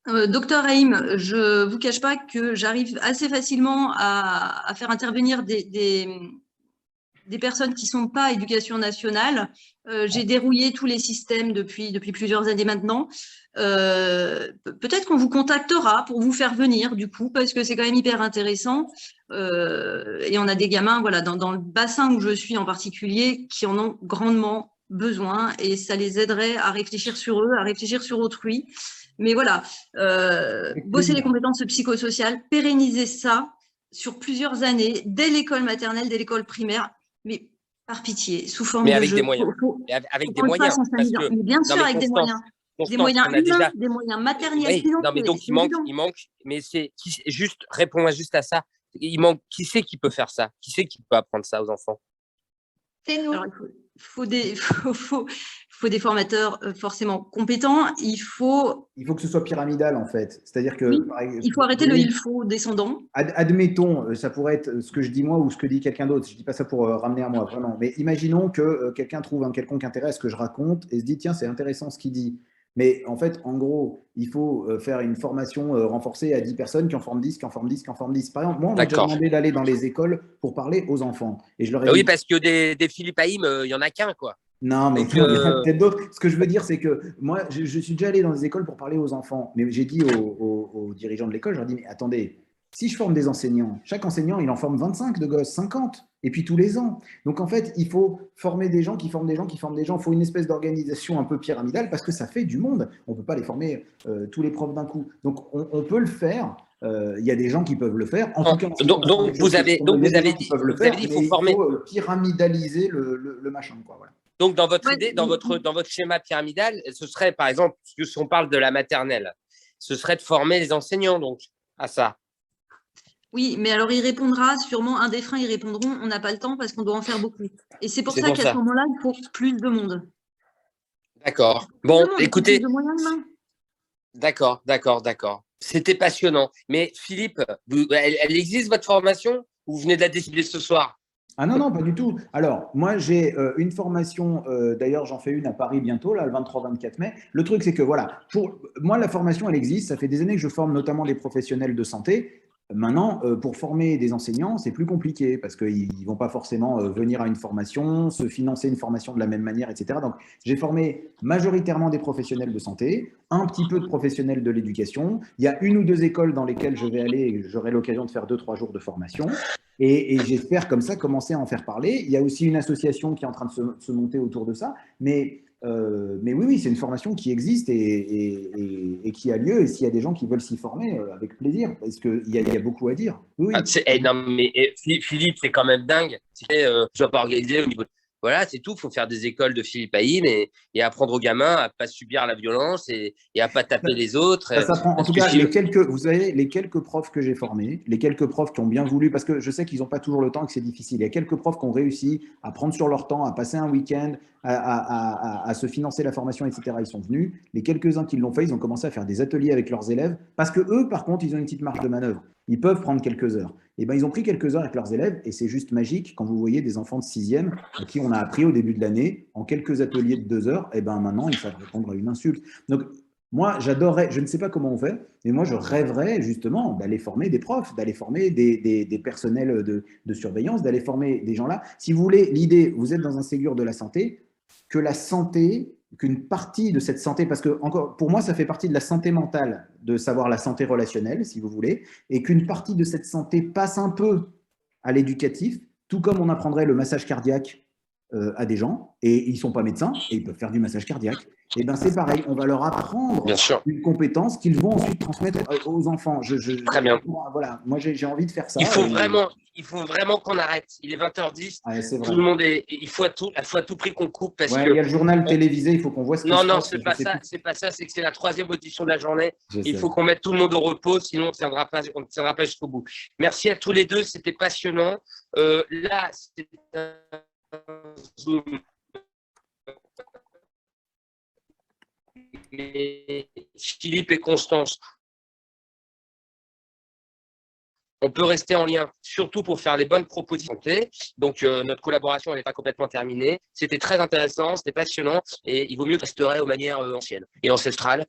Docteur Haïm, je ne vous cache pas que j'arrive assez facilement à faire intervenir des personnes qui ne sont pas éducation nationale. J'ai dérouillé tous les systèmes depuis plusieurs années maintenant. Peut-être qu'on vous contactera pour vous faire venir, du coup, parce que c'est quand même hyper intéressant. Et on a des gamins voilà, dans le bassin où je suis en particulier qui en ont grandement besoin et ça les aiderait à réfléchir sur eux, à réfléchir sur autrui. Mais voilà, bosser les compétences psychosociales, pérenniser ça sur plusieurs années, dès l'école maternelle, dès l'école primaire, mais par pitié, sous forme de jeu. Mais avec des moyens. Avec des moyens. Parce que, bien sûr, avec des moyens. Des moyens humains, des moyens matériels. Oui, non, mais donc il manque, mais c'est juste, réponds-moi juste à ça. Il manque, qui c'est qui peut faire ça? Qui c'est qui peut apprendre ça aux enfants? C'est nous. Alors, faut des, faut des formateurs forcément compétents. Il faut que ce soit pyramidal, en fait. C'est-à-dire que… Oui, par exemple, il faut arrêter le « il faut » descendant. Admettons, ça pourrait être ce que je dis moi ou ce que dit quelqu'un d'autre. Je ne dis pas ça pour ramener à moi, vraiment. Mais imaginons que quelqu'un trouve un quelconque intérêt à ce que je raconte et se dit, tiens, c'est intéressant ce qu'il dit. Mais en fait, en gros, il faut faire une formation renforcée à 10 personnes qui en forment 10, qui en forment 10, qui en forment 10. Par exemple, moi, on m'a déjà demandé d'aller dans les écoles pour parler aux enfants. Et je leur ai dit… Oui, parce que des Philippe Haïm, il n'y en a qu'un, quoi. Non, mais il y en a peut-être d'autres. Ce que je veux dire, c'est que moi, je suis déjà allé dans des écoles pour parler aux enfants. Mais j'ai dit aux dirigeants de l'école, je leur ai dit, mais attendez, si je forme des enseignants, chaque enseignant, il en forme 25 de gosses, 50, et puis tous les ans. Donc en fait, il faut former des gens qui forment des gens qui forment des gens. Il faut une espèce d'organisation un peu pyramidale parce que ça fait du monde. On ne peut pas les former tous les profs d'un coup. Donc on peut le faire. Il y a des gens qui peuvent le faire. En tout cas, donc vous avez dit qu'il faut former. Il faut pyramidaliser le machin, quoi. Voilà. Donc, dans votre idée, dans votre schéma pyramidal, ce serait, par exemple, si on parle de la maternelle, ce serait de former les enseignants, donc, à ça. Oui, mais alors il répondra sûrement, un des freins, ils répondront, on n'a pas le temps parce qu'on doit en faire beaucoup. Et c'est pour ça qu'à ce moment-là, il faut plus de monde. D'accord. Bon, écoutez. Plus de moyens de main. D'accord. C'était passionnant. Mais Philippe, elle existe votre formation ou vous venez de la décider ce soir? Ah non, pas du tout. Alors, moi, j'ai une formation, d'ailleurs, j'en fais une à Paris bientôt, là, le 23-24 mai. Le truc, c'est que, voilà, pour moi, la formation, elle existe. Ça fait des années que je forme notamment des professionnels de santé. Maintenant, pour former des enseignants, c'est plus compliqué parce qu'ils ne vont pas forcément venir à une formation, se financer une formation de la même manière, etc. Donc, j'ai formé majoritairement des professionnels de santé, un petit peu de professionnels de l'éducation. Il y a une ou deux écoles dans lesquelles je vais aller et j'aurai l'occasion de faire 2-3 jours de formation. Et j'espère comme ça commencer à en faire parler. Il y a aussi une association qui est en train de se monter autour de ça. Mais oui, c'est une formation qui existe et qui a lieu. Et s'il y a des gens qui veulent s'y former, avec plaisir, parce qu'il y a beaucoup à dire. Oui. Non, mais Philippe, c'est quand même dingue. Je ne dois pas organiser au niveau. Voilà, c'est tout. Il faut faire des écoles de Philippe Haïm et apprendre aux gamins à ne pas subir la violence et à ne pas taper les autres. Ça prend, en tout cas, vous savez, les quelques profs que j'ai formés, les quelques profs qui ont bien voulu, parce que je sais qu'ils n'ont pas toujours le temps et que c'est difficile. Il y a quelques profs qui ont réussi à prendre sur leur temps, à passer un week-end, à se financer la formation, etc. Ils sont venus. Les quelques-uns qui l'ont fait, ils ont commencé à faire des ateliers avec leurs élèves parce que eux, par contre, ils ont une petite marge de manœuvre. Ils peuvent prendre quelques heures. Et ben, ils ont pris quelques heures avec leurs élèves et c'est juste magique quand vous voyez des enfants de 6e à qui on a appris au début de l'année, en quelques ateliers de 2 heures, et ben maintenant, ils savent répondre à une insulte. Donc, moi, j'adorerais, je ne sais pas comment on fait, mais moi, je rêverais justement d'aller former des profs, d'aller former des personnels de surveillance, d'aller former des gens là. Si vous voulez, l'idée, vous êtes dans un Ségur de la santé, que la santé, qu'une partie de cette santé, parce que encore, pour moi, ça fait partie de la santé mentale, de savoir la santé relationnelle, si vous voulez, et qu'une partie de cette santé passe un peu à l'éducatif, tout comme on apprendrait le massage cardiaque à des gens, et ils ne sont pas médecins, et ils peuvent faire du massage cardiaque. Et bien c'est pareil, on va leur apprendre une compétence qu'ils vont ensuite transmettre aux enfants. Très bien. Voilà, moi j'ai envie de faire ça. Il faut vraiment qu'on arrête. Il est 20h10. Ouais, tout le monde il faut à tout prix qu'on coupe. Parce que il y a le journal télévisé, il faut qu'on voit ce qui se passe. Non, c'est pas ça, c'est que c'est la 3e audition de la journée. Il faut qu'on mette tout le monde au repos, sinon on ne tiendra pas jusqu'au bout. Merci à tous les deux, c'était passionnant. Là, c'est un Zoom. Mais Philippe et Constance, on peut rester en lien, surtout pour faire les bonnes propositions. Donc, notre collaboration n'est pas complètement terminée. C'était très intéressant, c'était passionnant, et il vaut mieux rester aux manières anciennes et ancestrales.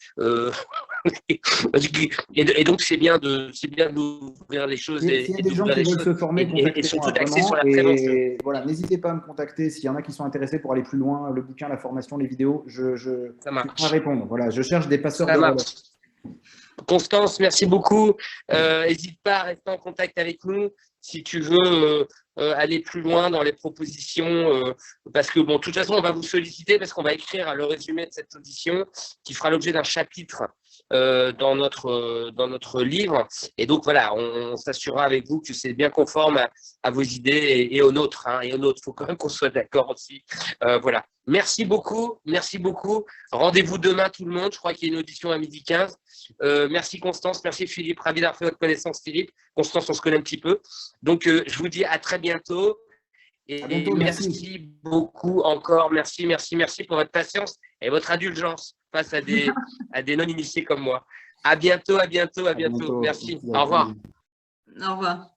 Et donc, c'est bien d'ouvrir les choses. S'il y a des gens qui veulent se former, et surtout d'axer sur la prévention. Et voilà, n'hésitez pas à me contacter s'il y en a qui sont intéressés pour aller plus loin, le bouquin, la formation, les vidéos, je suis prêt à répondre. Voilà, je cherche des passeurs de relais. Constance, merci beaucoup. N'hésite pas à rester en contact avec nous si tu veux aller plus loin dans les propositions, parce que, bon, de toute façon, on va vous solliciter parce qu'on va écrire le résumé de cette audition qui fera l'objet d'un chapitre dans notre livre. Et donc, voilà, on s'assurera avec vous que c'est bien conforme à vos idées et aux nôtres. Il faut quand même qu'on soit d'accord aussi. Voilà. Merci beaucoup. Rendez-vous demain, tout le monde. Je crois qu'il y a une audition à 12h15. Merci Constance, merci Philippe. Ravi d'avoir fait votre connaissance, Philippe. Constance, on se connaît un petit peu. Donc, je vous dis à très bientôt. Et À bientôt, merci beaucoup encore. Merci pour votre patience et votre indulgence face à des non-initiés comme moi. À bientôt. À bientôt. Merci. Merci, Au revoir. Au revoir.